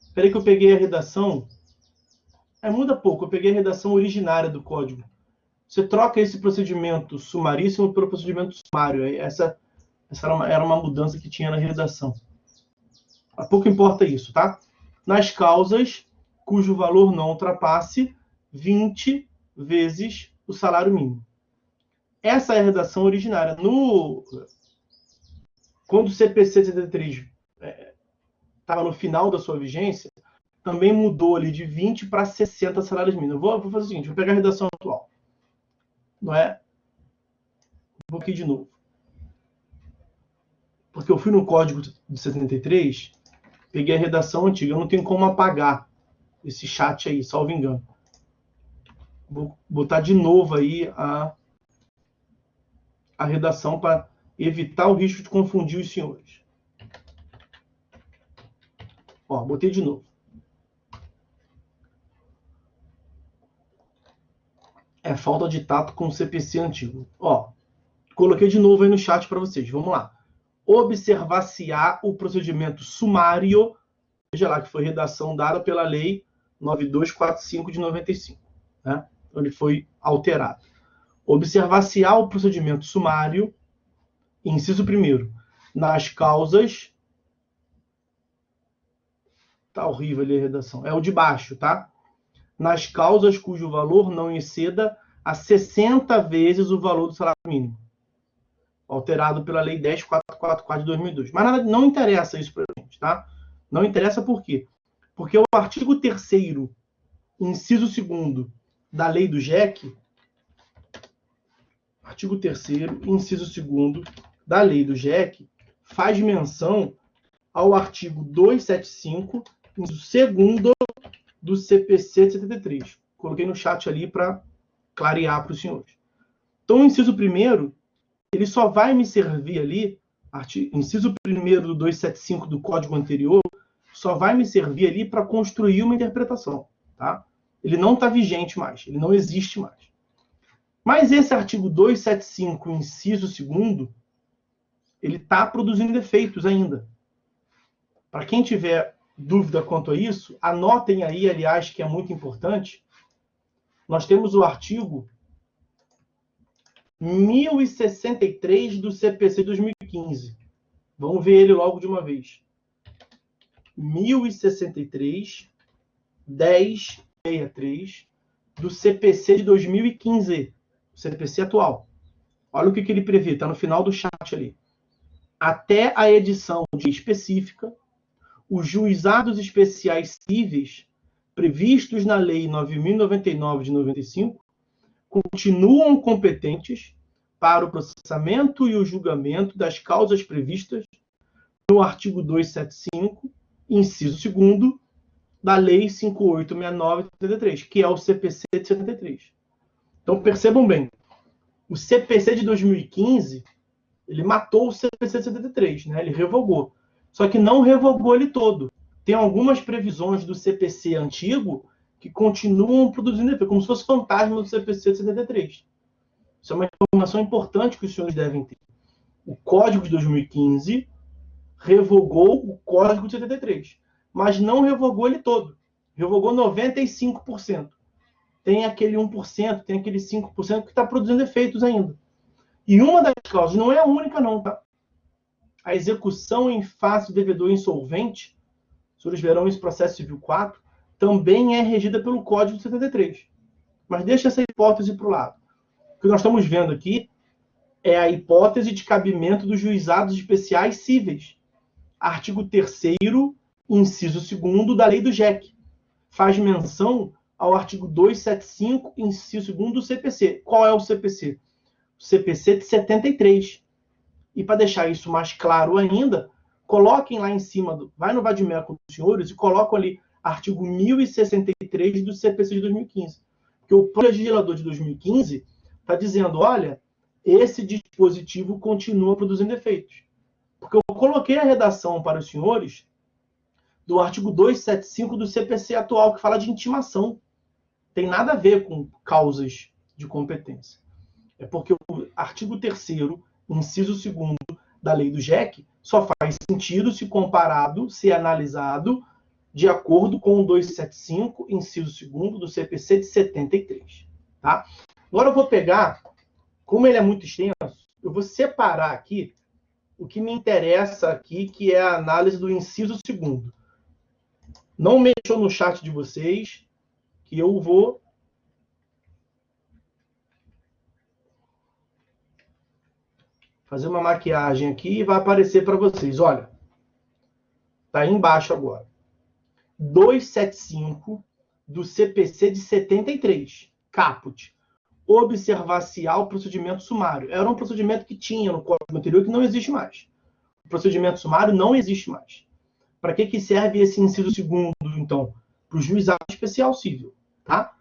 Espera aí que eu peguei a redação. Muda pouco, eu peguei a redação originária do código. Você troca esse procedimento sumaríssimo pelo procedimento sumário. Essa era uma mudança que tinha na redação. Pouco importa isso, tá? Nas causas cujo valor não ultrapasse 20 vezes o salário mínimo. Essa é a redação originária. Quando o CPC 73 estava no final da sua vigência, também mudou ali de 20 para 60 salários mínimos. Vou fazer o seguinte, vou pegar a redação atual. Não é? Vou aqui de novo. Porque eu fui no código de 73, peguei a redação antiga. Eu não tenho como apagar esse chat aí, salvo engano. Vou botar de novo aí a redação para evitar o risco de confundir os senhores. Botei de novo. É falta de tato com o CPC antigo. Coloquei de novo aí no chat para vocês. Vamos lá. Observar-se-á o procedimento sumário, veja lá que foi redação dada pela Lei 9245 de 95. Né? Então, ele foi alterado. Observar-se-á o procedimento sumário, inciso 1º, nas causas... Tá horrível ali a redação. É o de baixo, tá? Nas causas cujo valor não exceda a 60 vezes o valor do salário mínimo. Alterado pela Lei 10.444 de 2002. Mas nada, não interessa isso pra gente, tá? Não interessa por quê? Porque o artigo 3º, inciso 2º da Lei do JEC, artigo 3º, inciso 2º da Lei do JEC, faz menção ao artigo 275, inciso 2º do CPC de 73. Coloquei no chat ali para clarear para os senhores. Então, o inciso 1º, ele só vai me servir ali, inciso 1º do 275 do código anterior, só vai me servir ali para construir uma interpretação, tá? Ele não está vigente mais, ele não existe mais. Mas esse artigo 275, inciso 2º, ele está produzindo efeitos ainda. Para quem tiver dúvida quanto a isso, anotem aí, aliás, que é muito importante. Nós temos o artigo 1063 do CPC 2015. Vamos ver ele logo de uma vez. 1063, 1063 do CPC de 2015. O CPC atual. Olha o que ele prevê, está no final do chat ali. Até a edição de específica, os juizados especiais cíveis previstos na Lei 9.099 de 95 continuam competentes para o processamento e o julgamento das causas previstas no artigo 275, inciso 2º, da Lei 5869 de 73, que é o CPC de 73. Então, percebam bem, o CPC de 2015, ele matou o CPC de 73, né? Ele revogou. Só que não revogou ele todo. Tem algumas previsões do CPC antigo que continuam produzindo efeito, como se fosse fantasma do CPC de 73. Isso é uma informação importante que os senhores devem ter. O Código de 2015 revogou o Código de 73, mas não revogou ele todo. Revogou 95%. Tem aquele 1%, tem aquele 5% que está produzindo efeitos ainda. E uma das causas, não é a única não, tá? A execução em face do devedor insolvente, os senhores verão esse processo civil 4, também é regida pelo Código de 73. Mas deixa essa hipótese para o lado. O que nós estamos vendo aqui é a hipótese de cabimento dos juizados especiais cíveis. Artigo 3º, inciso 2º da lei do JEC. Faz menção ao artigo 275, inciso 2º do CPC. Qual é o CPC? O CPC de 73. E para deixar isso mais claro ainda, coloquem lá em cima, vai no Vadimeco dos senhores e colocam ali artigo 1063 do CPC de 2015. Porque o legislador de 2015 está dizendo, olha, esse dispositivo continua produzindo efeitos. Porque eu coloquei a redação para os senhores do artigo 275 do CPC atual, que fala de intimação. Tem nada a ver com causas de competência. É porque o artigo 3º, inciso 2º da lei do JEC, só faz sentido se comparado, se analisado, de acordo com o 275, inciso 2º do CPC de 73. Tá? Agora eu vou pegar, como ele é muito extenso, eu vou separar aqui o que me interessa aqui, que é a análise do inciso 2º. Não mexam no chat de vocês, que eu vou fazer uma maquiagem aqui e vai aparecer para vocês. Olha, tá aí embaixo agora. 275 do CPC de 73, caput. Observacial procedimento sumário. Era um procedimento que tinha no Código anterior que não existe mais. O procedimento sumário não existe mais. Para que serve esse inciso 2º, então? Para o juizado especial civil. Tá?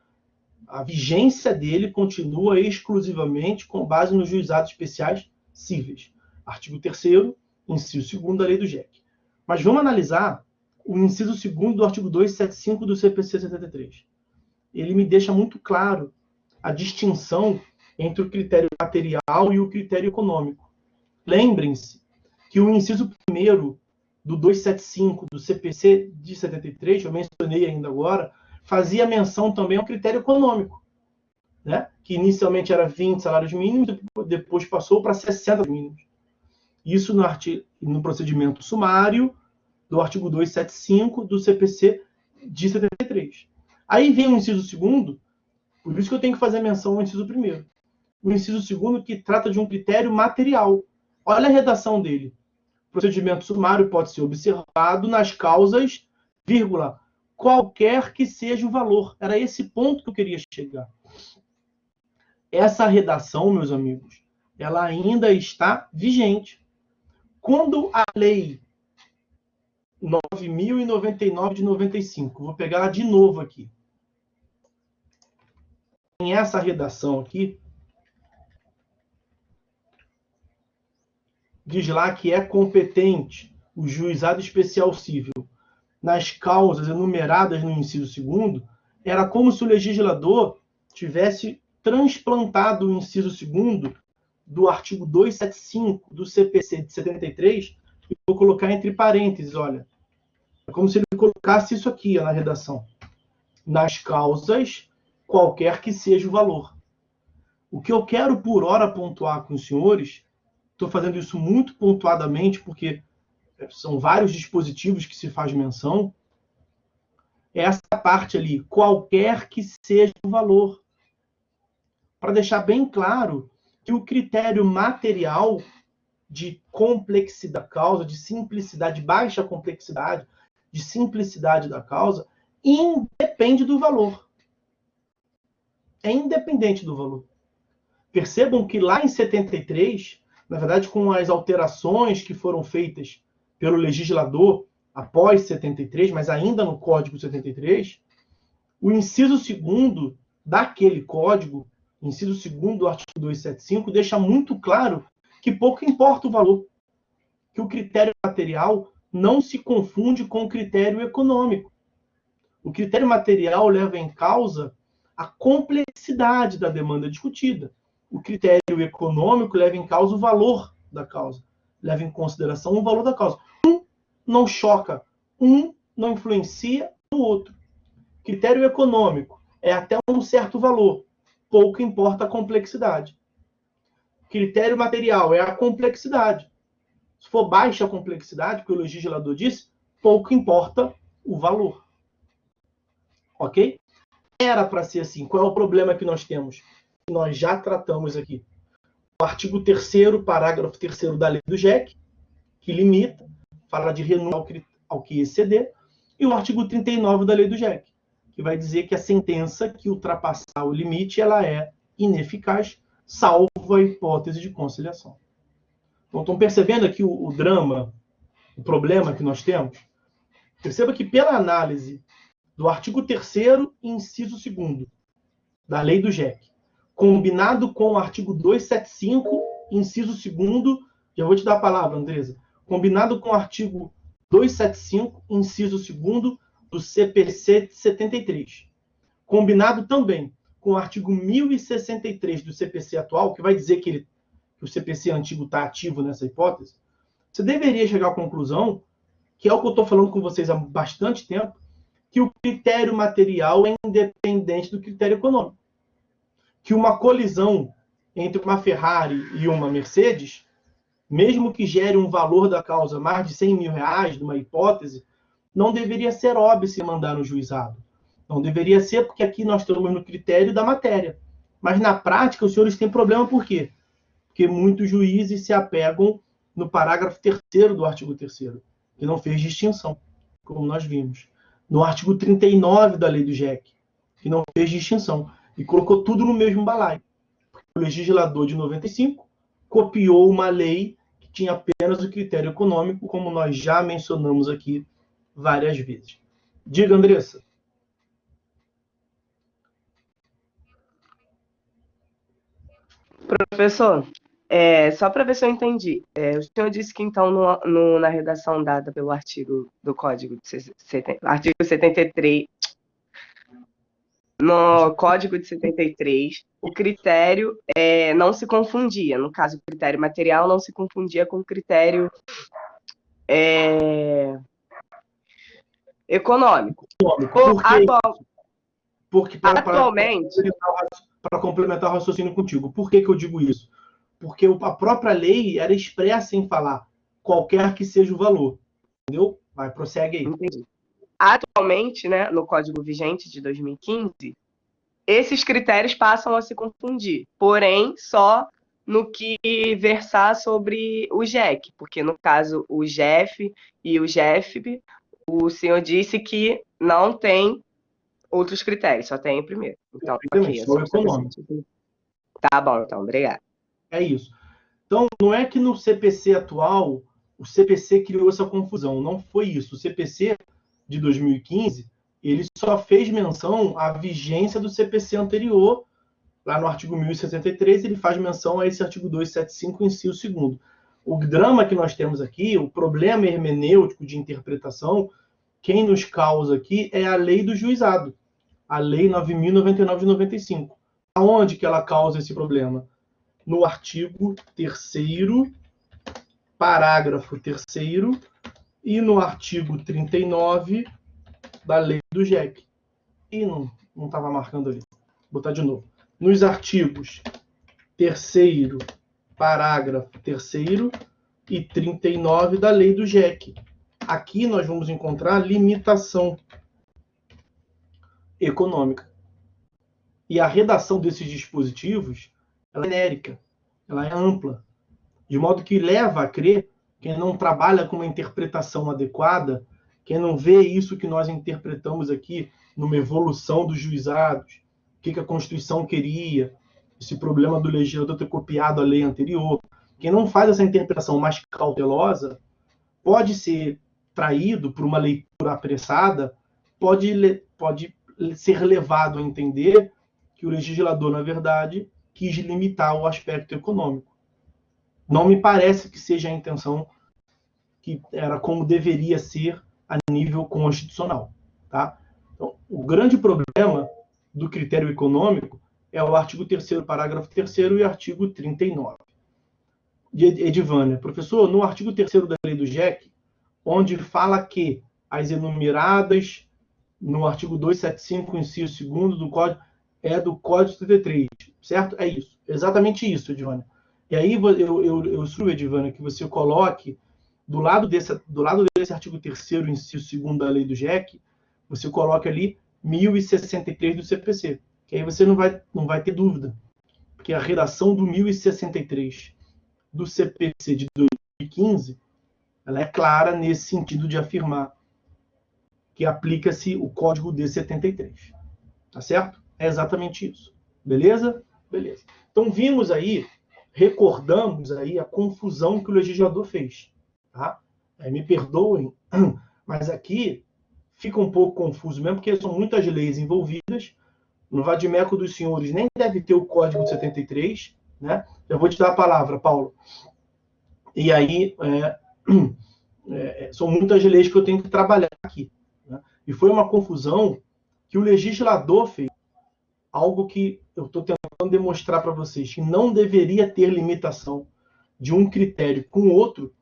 A vigência dele continua exclusivamente com base nos juizados especiais cíveis. Artigo 3º, inciso 2º da lei do JEC. Mas vamos analisar o inciso 2º do artigo 275 do CPC 73. Ele me deixa muito claro a distinção entre o critério material e o critério econômico. Lembrem-se que o inciso 1º do 275 do CPC de 73, eu mencionei ainda agora, fazia menção também ao critério econômico, né? Que inicialmente era 20 salários mínimos, depois passou para 60 mínimos. Isso no procedimento sumário do artigo 275 do CPC de 73. Aí vem o inciso 2º, por isso que eu tenho que fazer menção ao inciso 1º. O inciso 2º que trata de um critério material. Olha a redação dele. O procedimento sumário pode ser observado nas causas, vírgula, qualquer que seja o valor. Era esse ponto que eu queria chegar. Essa redação, meus amigos, ela ainda está vigente. Quando a lei 9.099 de 95, vou pegar ela de novo aqui. Em essa redação aqui, diz lá que é competente o juizado especial cível nas causas enumeradas no inciso 2º, era como se o legislador tivesse transplantado o inciso 2º do artigo 275 do CPC de 73, e vou colocar entre parênteses, olha. É como se ele colocasse isso aqui ó, na redação. Nas causas, qualquer que seja o valor. O que eu quero por hora pontuar com os senhores, estou fazendo isso muito pontuadamente, porque são vários dispositivos que se faz menção, é essa parte ali, qualquer que seja o valor. Para deixar bem claro que o critério material de complexidade da causa, de simplicidade, baixa complexidade, de simplicidade da causa, independe do valor. É independente do valor. Percebam que lá em 73, na verdade, com as alterações que foram feitas pelo legislador após 73, mas ainda no Código 73, o inciso 2º daquele código, inciso 2º do artigo 275, deixa muito claro que pouco importa o valor, que o critério material não se confunde com o critério econômico. O critério material leva em causa a complexidade da demanda discutida. O critério econômico leva em causa o valor da causa, leva em consideração o valor da causa. Um não choca, um não influencia no outro. Critério econômico é até um certo valor, pouco importa a complexidade. Critério material é a complexidade. Se for baixa a complexidade, que o legislador disse, pouco importa o valor. ok? Era para ser assim. Qual é o problema que nós temos? Nós já tratamos aqui. O artigo 3º, parágrafo 3º da lei do JEC, que limita, fala de renúncia ao que exceder, e o artigo 39 da lei do JEC, que vai dizer que a sentença que ultrapassar o limite ela é ineficaz, salvo a hipótese de conciliação. Então, estão percebendo aqui o drama, o problema que nós temos? Perceba que pela análise do artigo 3º, inciso 2º, da lei do JEC, combinado com o artigo 275, inciso 2º, já vou te dar a palavra, Andresa, combinado com o artigo 275, inciso 2º, do CPC de 73. Combinado também com o artigo 1063 do CPC atual, que vai dizer que o CPC antigo está ativo nessa hipótese, você deveria chegar à conclusão, que é o que eu estou falando com vocês há bastante tempo, que o critério material é independente do critério econômico. Que uma colisão entre uma Ferrari e uma Mercedes, mesmo que gere um valor da causa mais de 100 mil reais, numa hipótese, não deveria ser óbice mandar no juizado. Não deveria ser, porque aqui nós estamos no critério da matéria. Mas na prática, os senhores têm problema por quê? Porque muitos juízes se apegam no parágrafo 3º do artigo 3º, que não fez distinção, como nós vimos. No artigo 39 da lei do JEC, que não fez distinção, e colocou tudo no mesmo balaio. O legislador de 95 copiou uma lei que tinha apenas o critério econômico, como nós já mencionamos aqui várias vezes. Diga, Andressa. Professor, só para ver se eu entendi. O senhor disse que, então, na redação dada pelo artigo do Código artigo 73, no Código de 73, o critério não se confundia. No caso, o critério material não se confundia com o critério econômico. Porque atualmente... Para complementar o raciocínio contigo. Por que eu digo isso? Porque a própria lei era expressa em falar qualquer que seja o valor. Entendeu? Vai, prossegue aí. Entendi. Atualmente, né, no Código vigente de 2015, esses critérios passam a se confundir, porém só no que versar sobre o JEC, porque no caso o JEF e o JEFB, o senhor disse que não tem outros critérios, só tem o primeiro. Então, aqui, só o econômico. Tá bom, então, obrigado. É isso. Então, não é que no CPC atual, o CPC criou essa confusão, não foi isso. O CPC de 2015, ele só fez menção à vigência do CPC anterior, lá no artigo 1063, ele faz menção a esse artigo 275, inciso 2º. O drama que nós temos aqui, o problema hermenêutico de interpretação, quem nos causa aqui é a lei do juizado, a lei 9.099 de 95. Aonde que ela causa esse problema? No artigo 3º, parágrafo 3º, e no artigo 39 da lei do JEC. E não estava marcando ali. Vou botar de novo. Nos artigos 3º, parágrafo 3º e 39 da lei do JEC. Aqui nós vamos encontrar limitação econômica. E a redação desses dispositivos ela é genérica, ela é ampla, de modo que leva a crer, quem não trabalha com uma interpretação adequada, quem não vê isso que nós interpretamos aqui numa evolução dos juizados, o que a Constituição queria, esse problema do legislador ter copiado a lei anterior, quem não faz essa interpretação mais cautelosa pode ser traído por uma leitura apressada, pode ser levado a entender que o legislador, na verdade, quis limitar o aspecto econômico. Não me parece que seja a intenção que era como deveria ser a nível constitucional. Tá? Então, o grande problema do critério econômico é o artigo 3º, parágrafo 3º e artigo 39. Edivânia, professor, no artigo 3º da lei do JEC, onde fala que as enumeradas no artigo 275, inciso 2º do Código, é do Código 73, certo? É isso, exatamente isso, Edivânia. E aí eu sugiro, Edivânia, que você coloque do lado desse artigo 3º, inciso 2º da lei do JEC, você coloque ali 1063 do CPC. Que aí você não vai ter dúvida. Porque a redação do 1063 do CPC de 2015, ela é clara nesse sentido de afirmar que aplica-se o código D73. Tá certo? É exatamente isso. Beleza? Beleza. Então vimos aí, recordamos aí a confusão que o legislador fez. Tá? Me perdoem, mas aqui fica um pouco confuso mesmo, porque são muitas leis envolvidas. No vadimeco dos senhores nem deve ter o código 73, né? Eu vou te dar a palavra, Paulo. E aí, são muitas leis que eu tenho que trabalhar aqui. Né? E foi uma confusão que o legislador fez, algo que eu estou tentando demonstrar para vocês, que não deveria ter limitação de um critério com o outro,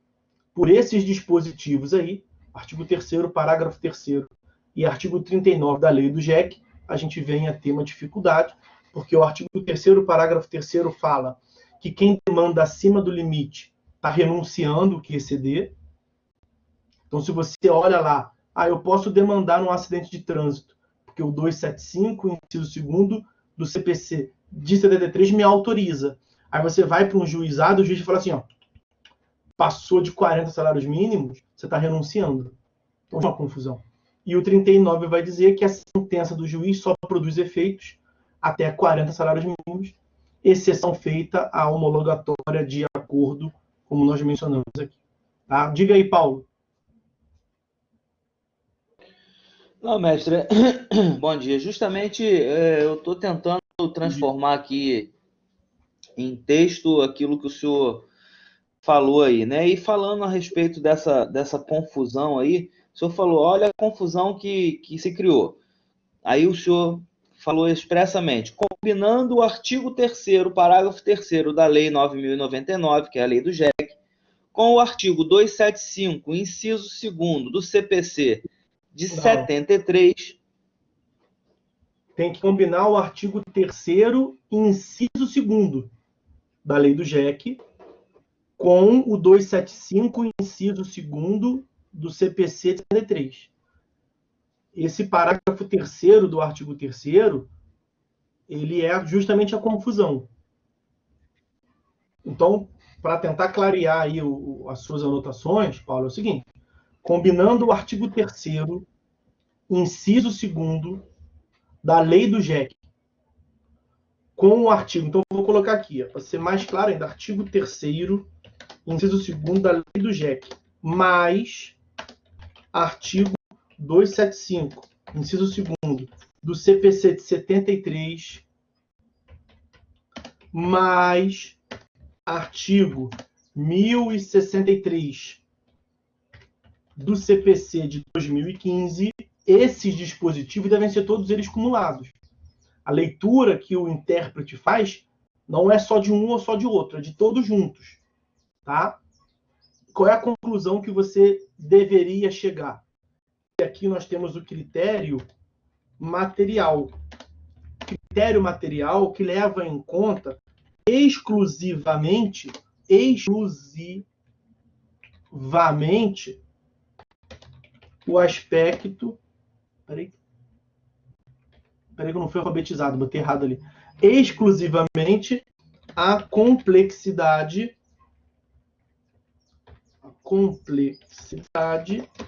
por esses dispositivos aí, artigo 3º, parágrafo 3º e artigo 39 da lei do JEC, a gente vem a ter uma dificuldade, porque o artigo 3º, parágrafo 3º fala que quem demanda acima do limite está renunciando o que exceder. Então, se você olha lá, eu posso demandar um acidente de trânsito, porque o 275, inciso 2º do CPC de 73 me autoriza. Aí você vai para um juizado, o juiz fala assim, passou de 40 salários mínimos, você está renunciando. Então, é uma confusão. E o 39 vai dizer que a sentença do juiz só produz efeitos até 40 salários mínimos, exceção feita à homologatória de acordo, como nós mencionamos aqui. Tá? Diga aí, Paulo. Não, mestre, bom dia. Justamente eu estou tentando transformar aqui em texto aquilo que o senhor falou aí, né? E falando a respeito dessa confusão aí, o senhor falou, olha a confusão que se criou. Aí o senhor falou expressamente, combinando o artigo 3º, parágrafo 3º da Lei 9.099, que é a lei do JEC, com o artigo 275, inciso 2º do CPC de 73. Tem que combinar o artigo 3º, inciso 2º da lei do JEC, com o 275, inciso 2º do CPC de 73. Esse parágrafo 3º do artigo 3º, ele é justamente a confusão. Então, para tentar clarear aí as suas anotações, Paulo, é o seguinte, combinando o artigo 3º, inciso 2º da lei do JEC, com o artigo, então eu vou colocar aqui, para ser mais claro ainda, artigo 3º, inciso 2º da lei do JEC, mais artigo 275, inciso 2º do CPC de 73, mais artigo 1063 do CPC de 2015, esses dispositivos devem ser todos eles cumulados. A leitura que o intérprete faz não é só de um ou só de outro, é de todos juntos. Tá? Qual é a conclusão que você deveria chegar? E aqui nós temos o critério material. Critério material que leva em conta exclusivamente o aspecto... Peraí que eu não fui alfabetizado, botei errado ali. Exclusivamente a complexidade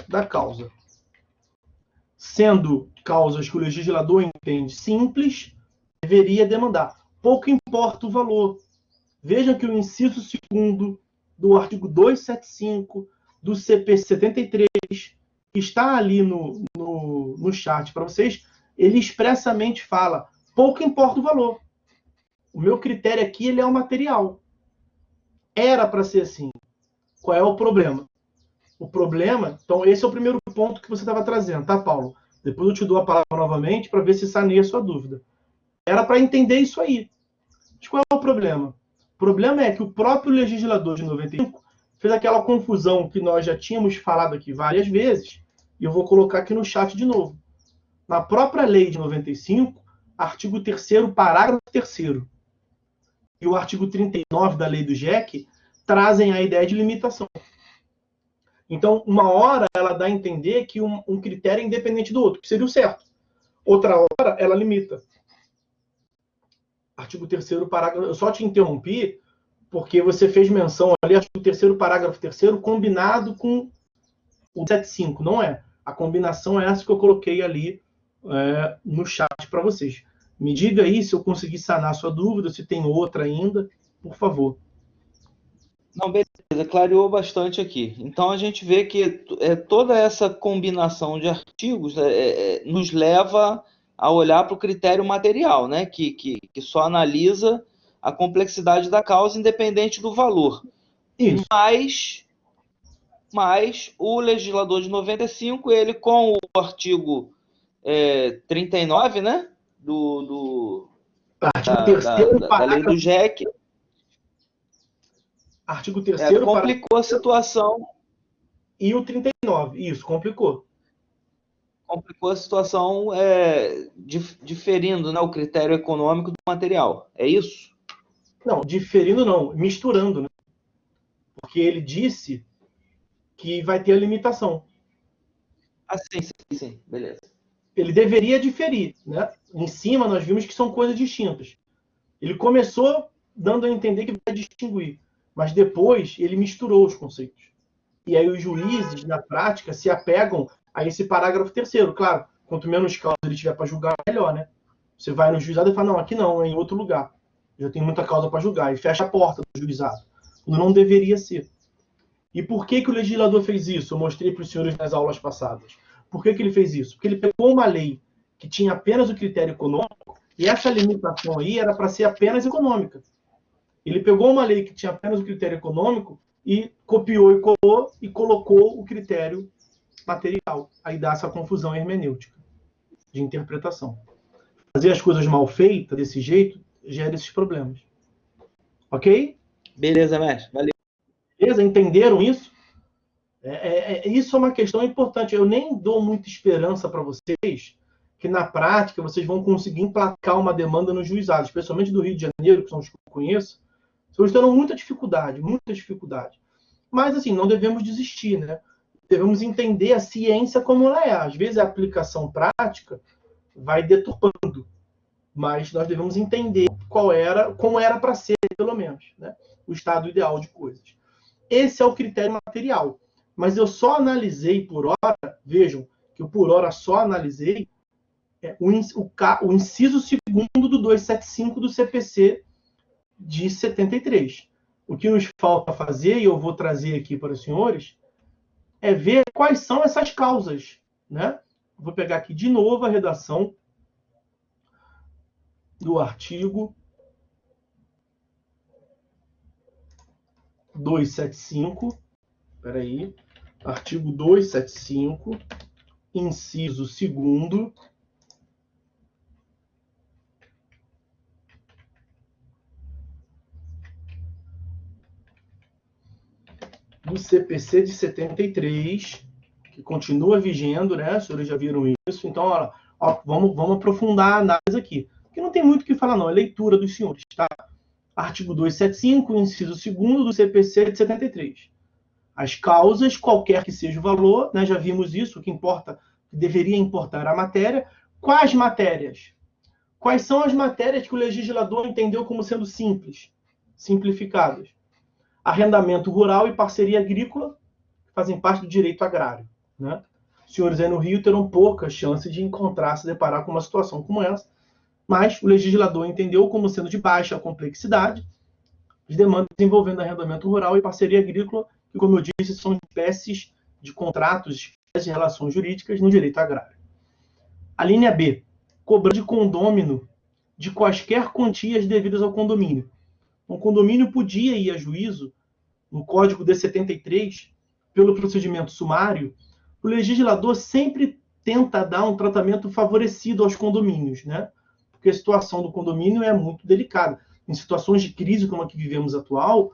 da causa. Sendo causas que o legislador entende simples, deveria demandar. Pouco importa o valor. Vejam que o inciso 2º do artigo 275 do CPC 73, que está ali no chat para vocês, ele expressamente fala, pouco importa o valor. O meu critério aqui ele é o material. Era para ser assim. Qual é o problema? O problema, então esse é o primeiro ponto que você estava trazendo, tá, Paulo? Depois eu te dou a palavra novamente para ver se saneia a sua dúvida. Era para entender isso aí. Mas qual é o problema? O problema é que o próprio legislador de 95 fez aquela confusão que nós já tínhamos falado aqui várias vezes, e eu vou colocar aqui no chat de novo. Na própria lei de 95, artigo 3º, parágrafo 3º, e o artigo 39 da lei do JEC trazem a ideia de limitação. Então, uma hora ela dá a entender que um critério é independente do outro, que seria o certo. Outra hora, ela limita. Artigo 3º, parágrafo... Eu só te interrompi porque você fez menção ali, artigo 3º, parágrafo 3º, combinado com o 75. Não é. A combinação é essa que eu coloquei ali no chat para vocês. Me diga aí se eu consegui sanar a sua dúvida, se tem outra ainda, por favor. Não, beleza, clareou bastante aqui. Então a gente vê que toda essa combinação de artigos nos leva a olhar para o critério material, né? Que só analisa a complexidade da causa independente do valor. Isso. Mas o legislador de 95, ele com o artigo 39, né? Da lei do JEC, artigo 3º, complicou a situação. E o 39, isso, complicou. Complicou a situação diferindo, né, o critério econômico do material. É isso? Não, diferindo não, misturando, né? Porque ele disse que vai ter a limitação. Ah, sim, beleza. Ele deveria diferir, né? Em cima nós vimos que são coisas distintas. Ele começou dando a entender que vai distinguir, mas depois ele misturou os conceitos. E aí os juízes, na prática, se apegam a esse parágrafo 3º. Claro, quanto menos causa ele tiver para julgar, melhor, né? Você vai no juizado e fala, não, aqui não, é em outro lugar. Já tem muita causa para julgar. E fecha a porta do juizado. Quando não deveria ser. E por que o legislador fez isso? Eu mostrei para os senhores nas aulas passadas. Por que ele fez isso? Porque ele pegou uma lei que tinha apenas o critério econômico, e essa limitação aí era para ser apenas econômica. Ele pegou uma lei que tinha apenas o critério econômico e copiou e colou e colocou o critério material. Aí dá essa confusão hermenêutica de interpretação. Fazer as coisas mal feitas desse jeito gera esses problemas. Ok? Beleza, mestre. Valeu. Beleza? Entenderam isso? Isso é uma questão importante. Eu nem dou muita esperança para vocês que, na prática, vocês vão conseguir emplacar uma demanda no juizado, especialmente do Rio de Janeiro, que são os que eu conheço. Vocês terão muita dificuldade, muita dificuldade. Mas, assim, não devemos desistir, né? Devemos entender a ciência como ela é. Às vezes, a aplicação prática vai deturpando, mas nós devemos entender como era para ser, pelo menos, né? O estado ideal de coisas. Esse é o critério material. Mas eu só analisei por hora, vejam, que eu por hora só analisei o inciso 2º do 275 do CPC de 73. O que nos falta fazer, e eu vou trazer aqui para os senhores, é ver quais são essas causas, né? Vou pegar aqui de novo a redação do artigo 275. Espera aí. Artigo 275, inciso 2º. Do CPC de 73, que continua vigendo, né? Os senhores já viram isso. Então, vamos aprofundar a análise aqui. Porque não tem muito o que falar, não. É leitura dos senhores, tá? Artigo 275, inciso 2º do CPC de 73. As causas, qualquer que seja o valor, né? Já vimos isso, o que importa, que deveria importar a matéria. Quais matérias? Quais são as matérias que o legislador entendeu como sendo simples, simplificadas? Arrendamento rural e parceria agrícola, que fazem parte do direito agrário, né? Os senhores aí no Rio terão pouca chance de se deparar com uma situação como essa, mas o legislador entendeu como sendo de baixa complexidade as demandas envolvendo arrendamento rural e parceria agrícola, que, como eu disse, são espécies de contratos, espécies de relações jurídicas no direito agrário. A linha B, cobrança de condômino de quaisquer quantias devidas ao condomínio. O condomínio podia ir a juízo, no Código de 73, pelo procedimento sumário. O legislador sempre tenta dar um tratamento favorecido aos condomínios, né? Porque a situação do condomínio é muito delicada. Em situações de crise como a que vivemos atual,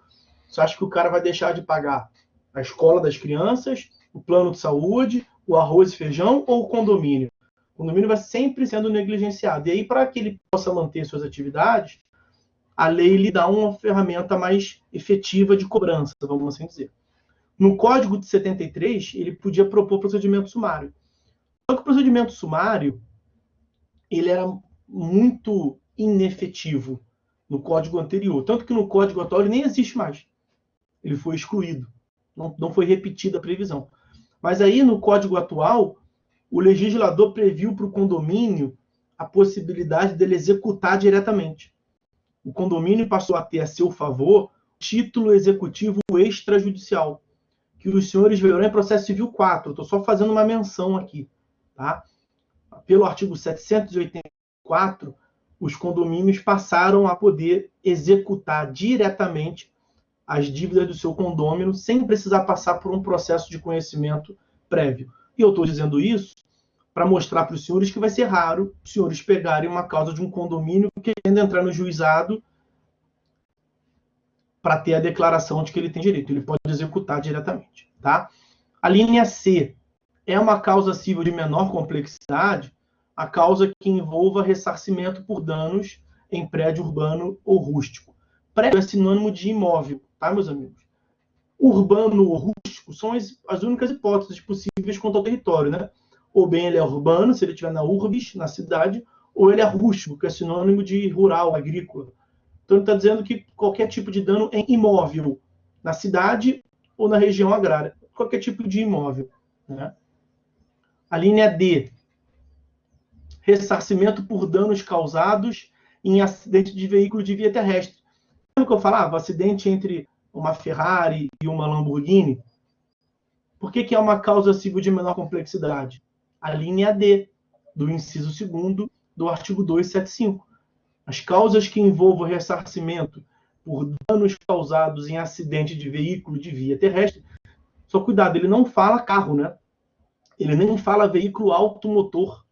você acha que o cara vai deixar de pagar a escola das crianças, o plano de saúde, o arroz e feijão ou o condomínio? O condomínio vai sempre sendo negligenciado. E aí, para que ele possa manter suas atividades, a lei lhe dá uma ferramenta mais efetiva de cobrança, vamos assim dizer. No Código de 73, ele podia propor procedimento sumário. Só que o procedimento sumário, ele era muito inefetivo no código anterior. Tanto que no código atual ele nem existe mais. Ele foi excluído. Não foi repetida a previsão. Mas aí, no código atual, o legislador previu para o condomínio a possibilidade dele executar diretamente. O condomínio passou a ter a seu favor título executivo extrajudicial, que os senhores verão em processo civil 4. Estou só fazendo uma menção aqui. Tá? Pelo artigo 784, os condomínios passaram a poder executar diretamente as dívidas do seu condômino sem precisar passar por um processo de conhecimento prévio. E eu estou dizendo isso para mostrar para os senhores que vai ser raro os senhores pegarem uma causa de um condomínio querendo entrar no juizado para ter a declaração de que ele tem direito. Ele pode executar diretamente. Tá? A linha C é uma causa civil de menor complexidade, a causa que envolva ressarcimento por danos em prédio urbano ou rústico. Prédio é sinônimo de imóvel, tá, meus amigos? Urbano ou rústico são as únicas hipóteses possíveis quanto ao território, né? Ou bem ele é urbano, se ele estiver na urbis, na cidade, ou ele é rústico, que é sinônimo de rural, agrícola. Então ele está dizendo que qualquer tipo de dano em imóvel, na cidade ou na região agrária, qualquer tipo de imóvel, né? A linha D, ressarcimento por danos causados em acidente de veículo de via terrestre. Lembra que eu falava? Acidente entre uma Ferrari e uma Lamborghini? Por que é uma causa civil de menor complexidade? A linha D, do inciso 2º do artigo 275. As causas que envolvam ressarcimento por danos causados em acidente de veículo de via terrestre. Só cuidado, ele não fala carro, né? Ele nem fala veículo automotor.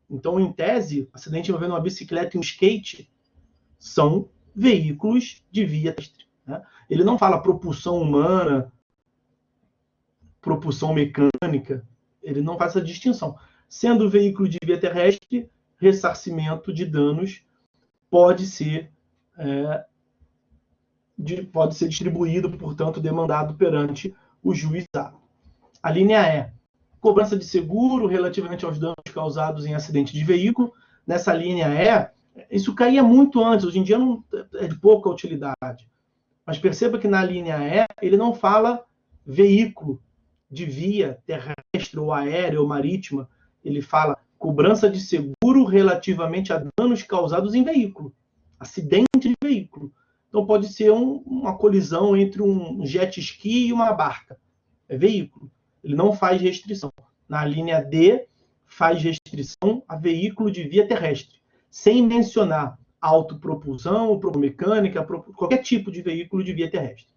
Então, em tese, acidente envolvendo uma bicicleta e um skate são veículos de via terrestre. Né? Ele não fala propulsão humana, propulsão mecânica, ele não faz essa distinção. Sendo veículo de via terrestre, ressarcimento de danos pode ser distribuído, portanto, demandado perante o juizado. A linha E, cobrança de seguro relativamente aos danos causados em acidente de veículo. Nessa linha E, isso caía muito antes, hoje em dia não é de pouca utilidade. Mas perceba que na linha E, ele não fala veículo de via terrestre ou aérea ou marítima, ele fala cobrança de seguro relativamente a danos causados em veículo, acidente de veículo. Então pode ser uma colisão entre um jet ski e uma barca. É veículo. Ele não faz restrição. Na linha D, faz restrição a veículo de via terrestre, sem mencionar autopropulsão, mecânica, qualquer tipo de veículo de via terrestre.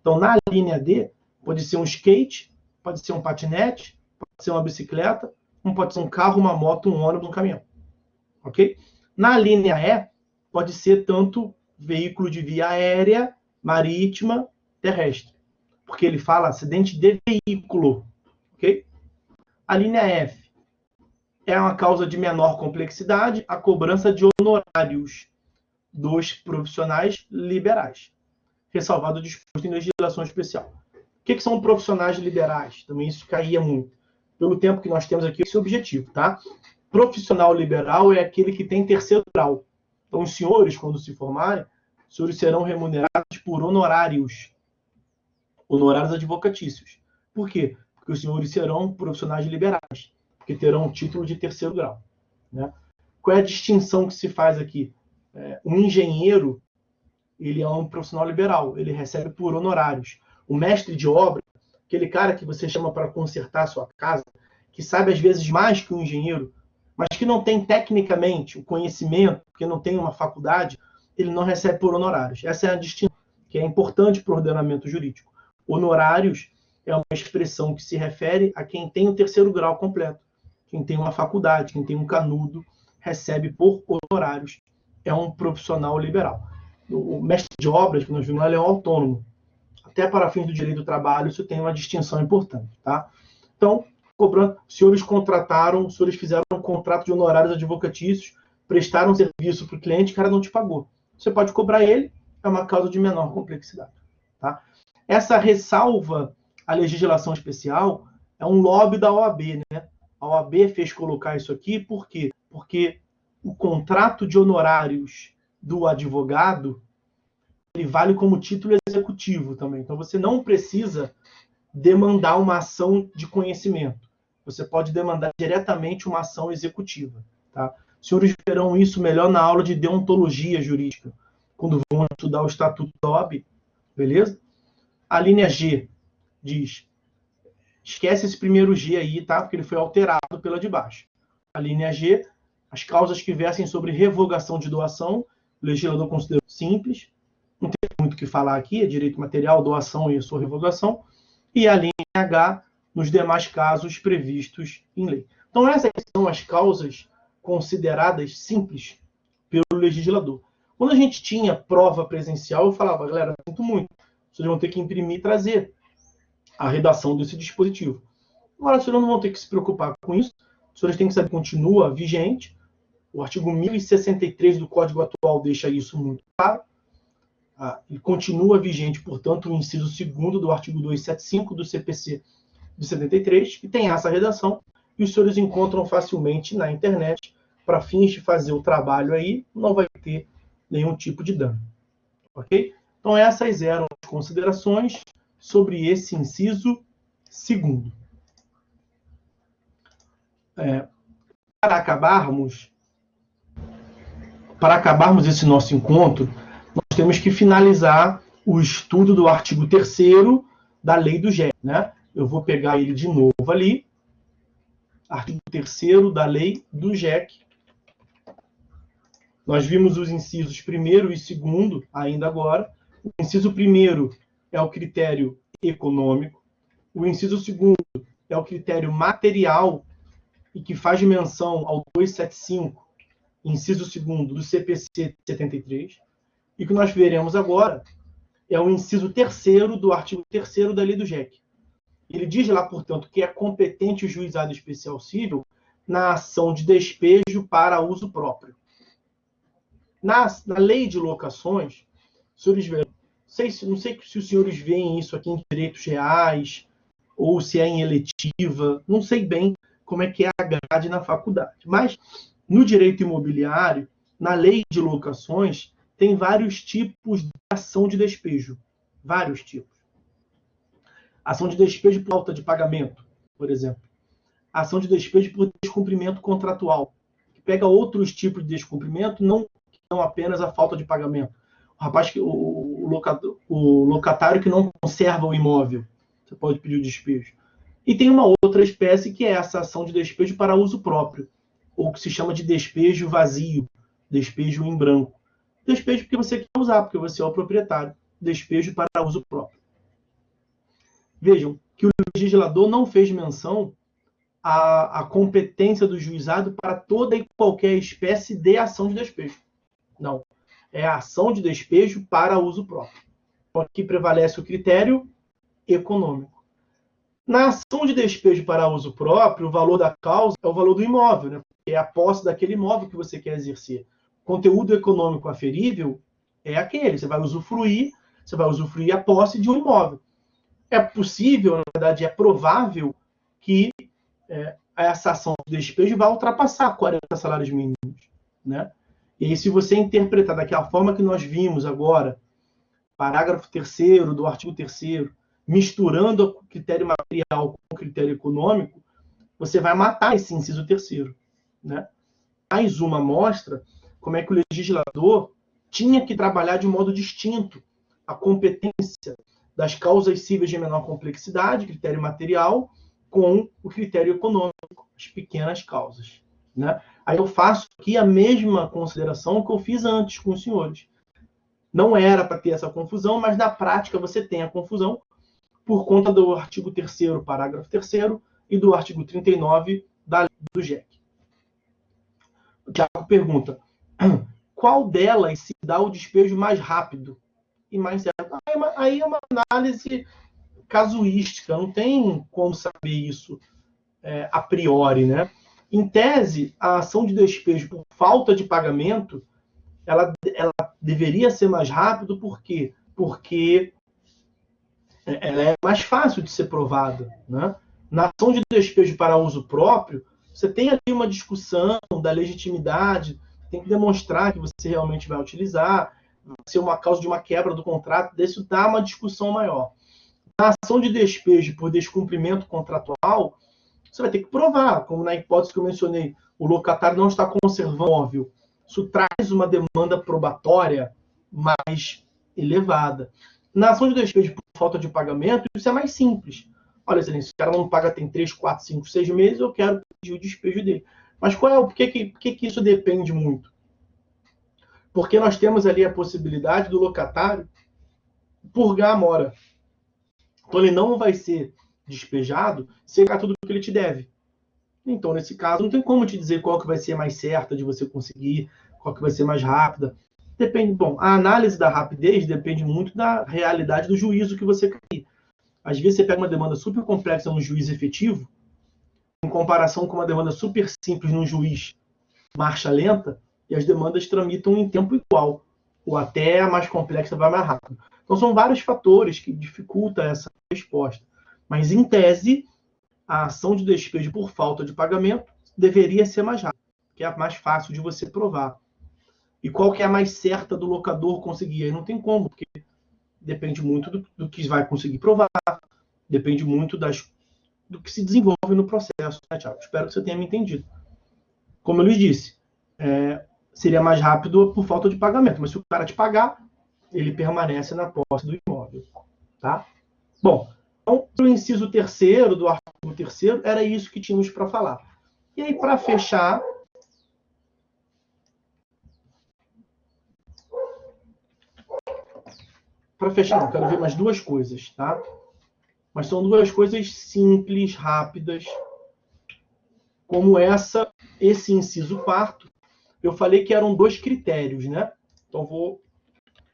Então, na linha D, pode ser um skate, pode ser um patinete, pode ser uma bicicleta, pode ser um carro, uma moto, um ônibus, um caminhão. Ok? Na linha E, pode ser tanto veículo de via aérea, marítima, terrestre. Porque ele fala acidente de veículo. Ok? A linha F é uma causa de menor complexidade, a cobrança de honorários dos profissionais liberais, ressalvado o disposto em legislação especial. O que são profissionais liberais? Também isso caía muito. Pelo tempo que nós temos aqui, esse é o objetivo, tá? Profissional liberal é aquele que tem terceiro grau. Então, os senhores, quando se formarem, os senhores serão remunerados por honorários advocatícios. Por quê? Porque os senhores serão profissionais liberais, porque terão título de terceiro grau. Né? Qual é a distinção que se faz aqui? Um engenheiro, ele é um profissional liberal, ele recebe por honorários. O mestre de obra, aquele cara que você chama para consertar a sua casa, que sabe às vezes mais que um engenheiro, mas que não tem tecnicamente o conhecimento, porque não tem uma faculdade, ele não recebe por honorários. Essa é a distinção que é importante para o ordenamento jurídico. Honorários é uma expressão que se refere a quem tem o terceiro grau completo. Quem tem uma faculdade, quem tem um canudo, recebe por honorários. É um profissional liberal. O mestre de obras, que nós vimos lá, ele é um autônomo. Até para fins do direito do trabalho, isso tem uma distinção importante. Tá? Então, cobrando, os senhores contrataram, os senhores fizeram um contrato de honorários advocatícios, prestaram serviço para o cliente, o cara não te pagou. Você pode cobrar ele, é uma causa de menor complexidade. Tá? Essa ressalva à legislação especial é um lobby da OAB. Né? A OAB fez colocar isso aqui, por quê? Porque o contrato de honorários do advogado, ele vale como título executivo também. Então, você não precisa demandar uma ação de conhecimento. Você pode demandar diretamente uma ação executiva. Tá? Os senhores verão isso melhor na aula de deontologia jurídica, quando vão estudar o Estatuto da OAB. Beleza? A linha G diz, esquece esse primeiro G aí, tá? Porque ele foi alterado pela de baixo. A linha G, as causas que versem sobre revogação de doação, o legislador considerou simples, não tem muito o que falar aqui, é direito material, doação e sua revogação. E a linha H, nos demais casos previstos em lei. Então, essas são as causas consideradas simples pelo legislador. Quando a gente tinha prova presencial, eu falava, galera, sinto muito, vocês vão ter que imprimir e trazer a redação desse dispositivo. Agora, os senhores não vão ter que se preocupar com isso, os senhores têm que saber que continua vigente, o artigo 1063 do Código atual deixa isso muito claro, e continua vigente, portanto, o inciso 2º do artigo 275 do CPC de 73, que tem essa redação, e os senhores encontram facilmente na internet, para fins de fazer o trabalho aí, não vai ter nenhum tipo de dano. Ok? Então, essas eram as considerações sobre esse inciso 2º. Para acabarmos esse nosso encontro, nós temos que finalizar o estudo do artigo 3º da lei do GEC. Né? Eu vou pegar ele de novo ali. Artigo 3º da lei do GEC. Nós vimos os incisos 1º e 2º ainda agora. O inciso 1º é o critério econômico. O inciso 2º é o critério material e que faz menção ao 275, inciso 2º do CPC 73. E o que nós veremos agora é o inciso 3º do artigo 3º da lei do GEC. Ele diz lá, portanto, que é competente o juizado especial cível na ação de despejo para uso próprio. Na lei de locações, os senhores verão, não sei se os senhores veem isso aqui em direitos reais ou se é em eletiva, não sei bem como é que é a grade na faculdade. Mas no direito imobiliário, na lei de locações, tem vários tipos de ação de despejo. Vários tipos. Ação de despejo por falta de pagamento, por exemplo. Ação de despejo por descumprimento contratual, que pega outros tipos de descumprimento, não apenas a falta de pagamento. O locatário que não conserva o imóvel, você pode pedir o despejo. E tem uma outra espécie que é essa ação de despejo para uso próprio, ou que se chama de despejo vazio, despejo em branco. Despejo porque você quer usar, porque você é o proprietário. Despejo para uso próprio. Vejam que o legislador não fez menção à competência do juizado para toda e qualquer espécie de ação de despejo. Não. É a ação de despejo para uso próprio. Aqui prevalece o critério econômico. Na ação de despejo para uso próprio, o valor da causa é o valor do imóvel, né? É a posse daquele imóvel que você quer exercer. O conteúdo econômico aferível é aquele. Você vai usufruir a posse de um imóvel. É possível, na verdade, é provável que essa ação de despejo vai ultrapassar 40 salários mínimos. Né? E aí, se você interpretar daquela forma que nós vimos agora, parágrafo 3º do artigo 3º, misturando o critério material com o critério econômico, você vai matar esse inciso 3º. Né? Mais uma mostra como é que o legislador tinha que trabalhar de modo distinto a competência das causas cíveis de menor complexidade, critério material, com o critério econômico, as pequenas causas. Né? Aí eu faço aqui a mesma consideração que eu fiz antes com os senhores. Não era para ter essa confusão, mas na prática você tem a confusão por conta do artigo 3º, parágrafo 3º, e do artigo 39 da lei do GEC. O Tiago pergunta, qual delas se dá o despejo mais rápido e mais certo? Aí é uma análise casuística, não tem como saber isso a priori, né? Em tese, a ação de despejo por falta de pagamento, ela deveria ser mais rápido, por quê? Porque ela é mais fácil de ser provada, né? Na ação de despejo para uso próprio, você tem ali uma discussão da legitimidade tem que demonstrar que você realmente vai utilizar, vai ser uma causa de uma quebra do contrato, isso dá uma discussão maior. Na ação de despejo por descumprimento contratual, você vai ter que provar, como na hipótese que eu mencionei, o locatário não está conservando o imóvel. Isso traz uma demanda probatória mais elevada. Na ação de despejo por falta de pagamento, isso é mais simples. Olha, excelência, o cara não paga tem 3, 4, 5, 6 meses, eu quero pedir o despejo dele. Mas por que isso depende muito? Porque nós temos ali a possibilidade do locatário purgar a mora. Então ele não vai ser despejado se pagar tudo o que ele te deve. Então, nesse caso, não tem como te dizer qual que vai ser mais certa de você conseguir, qual que vai ser mais rápida. Depende. Bom, a análise da rapidez depende muito da realidade do juízo que você quer. Às vezes você pega uma demanda super complexa no juiz efetivo, em comparação com uma demanda super simples num juiz marcha lenta, e as demandas tramitam em tempo igual, ou até a mais complexa vai mais rápido. Então são vários fatores que dificultam essa resposta. Mas, em tese, a ação de despejo por falta de pagamento deveria ser mais rápida, que é mais fácil de você provar. E qual que é a mais certa do locador conseguir? Aí não tem como, porque depende muito do que vai conseguir provar, depende muito do que se desenvolve no processo, né, Thiago? Espero que você tenha me entendido. Como eu lhes disse, seria mais rápido por falta de pagamento, mas se o cara te pagar, ele permanece na posse do imóvel. Tá? Bom, então, o inciso 3º do artigo 3º, era isso que tínhamos para falar. E aí, para fechar, não, quero ver mais duas coisas, tá? Mas são duas coisas simples, rápidas, como esse inciso 4º. Eu falei que eram 2 critérios, né? Então, vou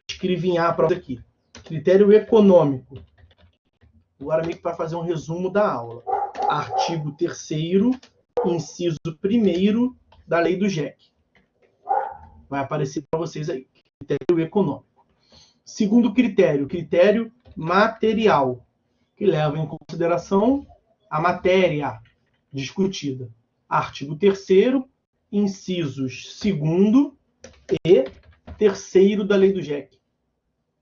escrevinhar para aqui. Critério econômico. Agora, meio que para fazer um resumo da aula. Artigo 3º, inciso 1º da lei do JEC. Vai aparecer para vocês aí. Critério econômico. Segundo critério, critério material, que leva em consideração a matéria discutida. Artigo 3º, incisos 2º e 3º da lei do JEC.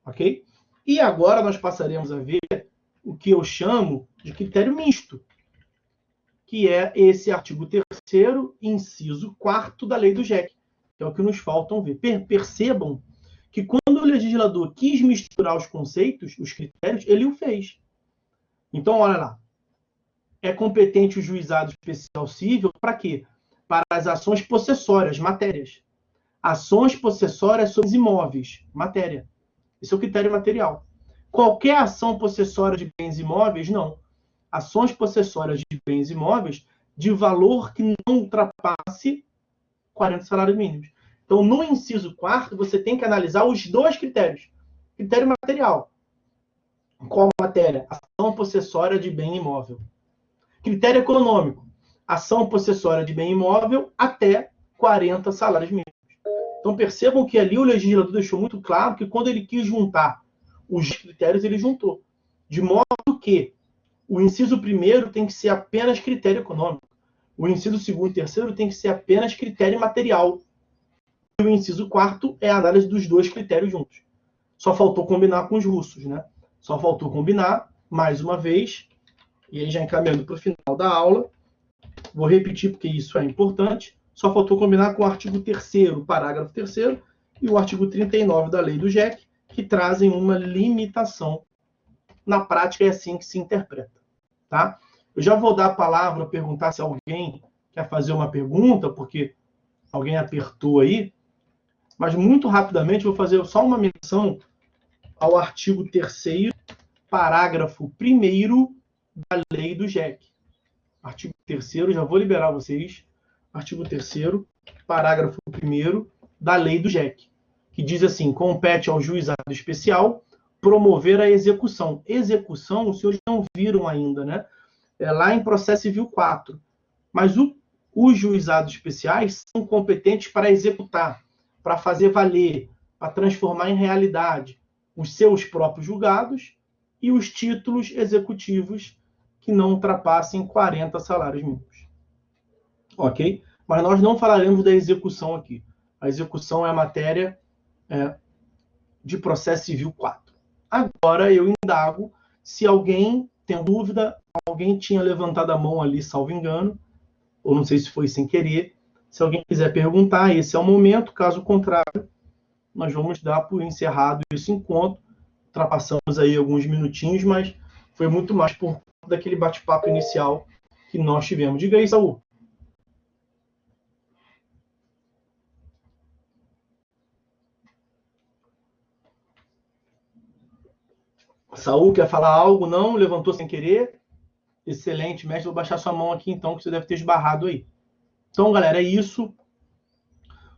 Ok? E agora nós passaremos a ver o que eu chamo de critério misto, que é esse artigo 3º, inciso 4º da lei do JEC, que é o que nos faltam ver. Percebam que quando o legislador quis misturar os conceitos, os critérios, ele o fez. Então, olha lá. É competente o juizado especial cível para quê? Para as ações possessórias, matérias. Ações possessórias sobre os imóveis, matéria. Esse é o critério material. Qualquer ação possessória de bens imóveis, não. Ações possessórias de bens imóveis de valor que não ultrapasse 40 salários mínimos. Então, no inciso 4º, você tem que analisar os 2 critérios. Critério material. Qual matéria? Ação possessória de bem imóvel. Critério econômico. Ação possessória de bem imóvel até 40 salários mínimos. Então, percebam que ali o legislador deixou muito claro que quando ele quis juntar os critérios, ele juntou. De modo que o inciso 1º tem que ser apenas critério econômico. O inciso 2º e 3º tem que ser apenas critério material. E o inciso 4º é a análise dos 2 critérios juntos. Só faltou combinar com os russos, né? Só faltou combinar, mais uma vez, e aí já encaminhando para o final da aula, vou repetir porque isso é importante, só faltou combinar com o artigo 3º, parágrafo 3º, e o artigo 39 da lei do JEC, que trazem uma limitação. Na prática, é assim que se interpreta. Tá? Eu já vou dar a palavra, perguntar se alguém quer fazer uma pergunta, porque alguém apertou aí, mas muito rapidamente vou fazer só uma menção ao artigo 3º, parágrafo 1º da lei do JEC. Artigo 3º, já vou liberar vocês. Artigo 3º, parágrafo 1º da lei do JEC, que diz assim: compete ao juizado especial promover a execução. Execução, os senhores não viram ainda, né? É lá em Processo Civil 4. Mas os juizados especiais são competentes para executar, para fazer valer, para transformar em realidade os seus próprios julgados e os títulos executivos que não ultrapassem 40 salários mínimos. Ok? Mas nós não falaremos da execução aqui. A execução é a matéria de processo civil 4. Agora eu indago se alguém tem dúvida, alguém tinha levantado a mão ali, salvo engano, ou não sei se foi sem querer. Se alguém quiser perguntar, esse é o momento. Caso contrário, nós vamos dar por encerrado esse encontro. Ultrapassamos aí alguns minutinhos, mas foi muito mais por conta daquele bate-papo inicial que nós tivemos. Diga aí, Saul. Saul, quer falar algo? Não? Levantou sem querer? Excelente, mestre. Vou baixar sua mão aqui, então, que você deve ter esbarrado aí. Então, galera, é isso.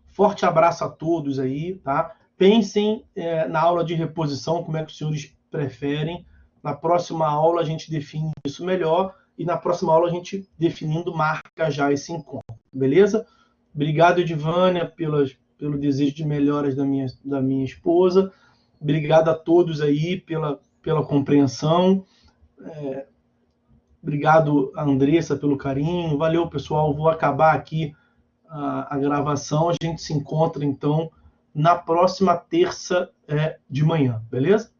Forte abraço a todos aí, tá? Pensem na aula de reposição, como é que os senhores preferem. Na próxima aula a gente define isso melhor e na próxima aula a gente definindo marca já esse encontro, beleza? Obrigado, Edivânia, pelo desejo de melhoras da minha esposa. Obrigado a todos aí pela compreensão. Obrigado a Andressa pelo carinho. Valeu, pessoal. Vou acabar aqui a gravação. A gente se encontra, então, na próxima terça de manhã, beleza?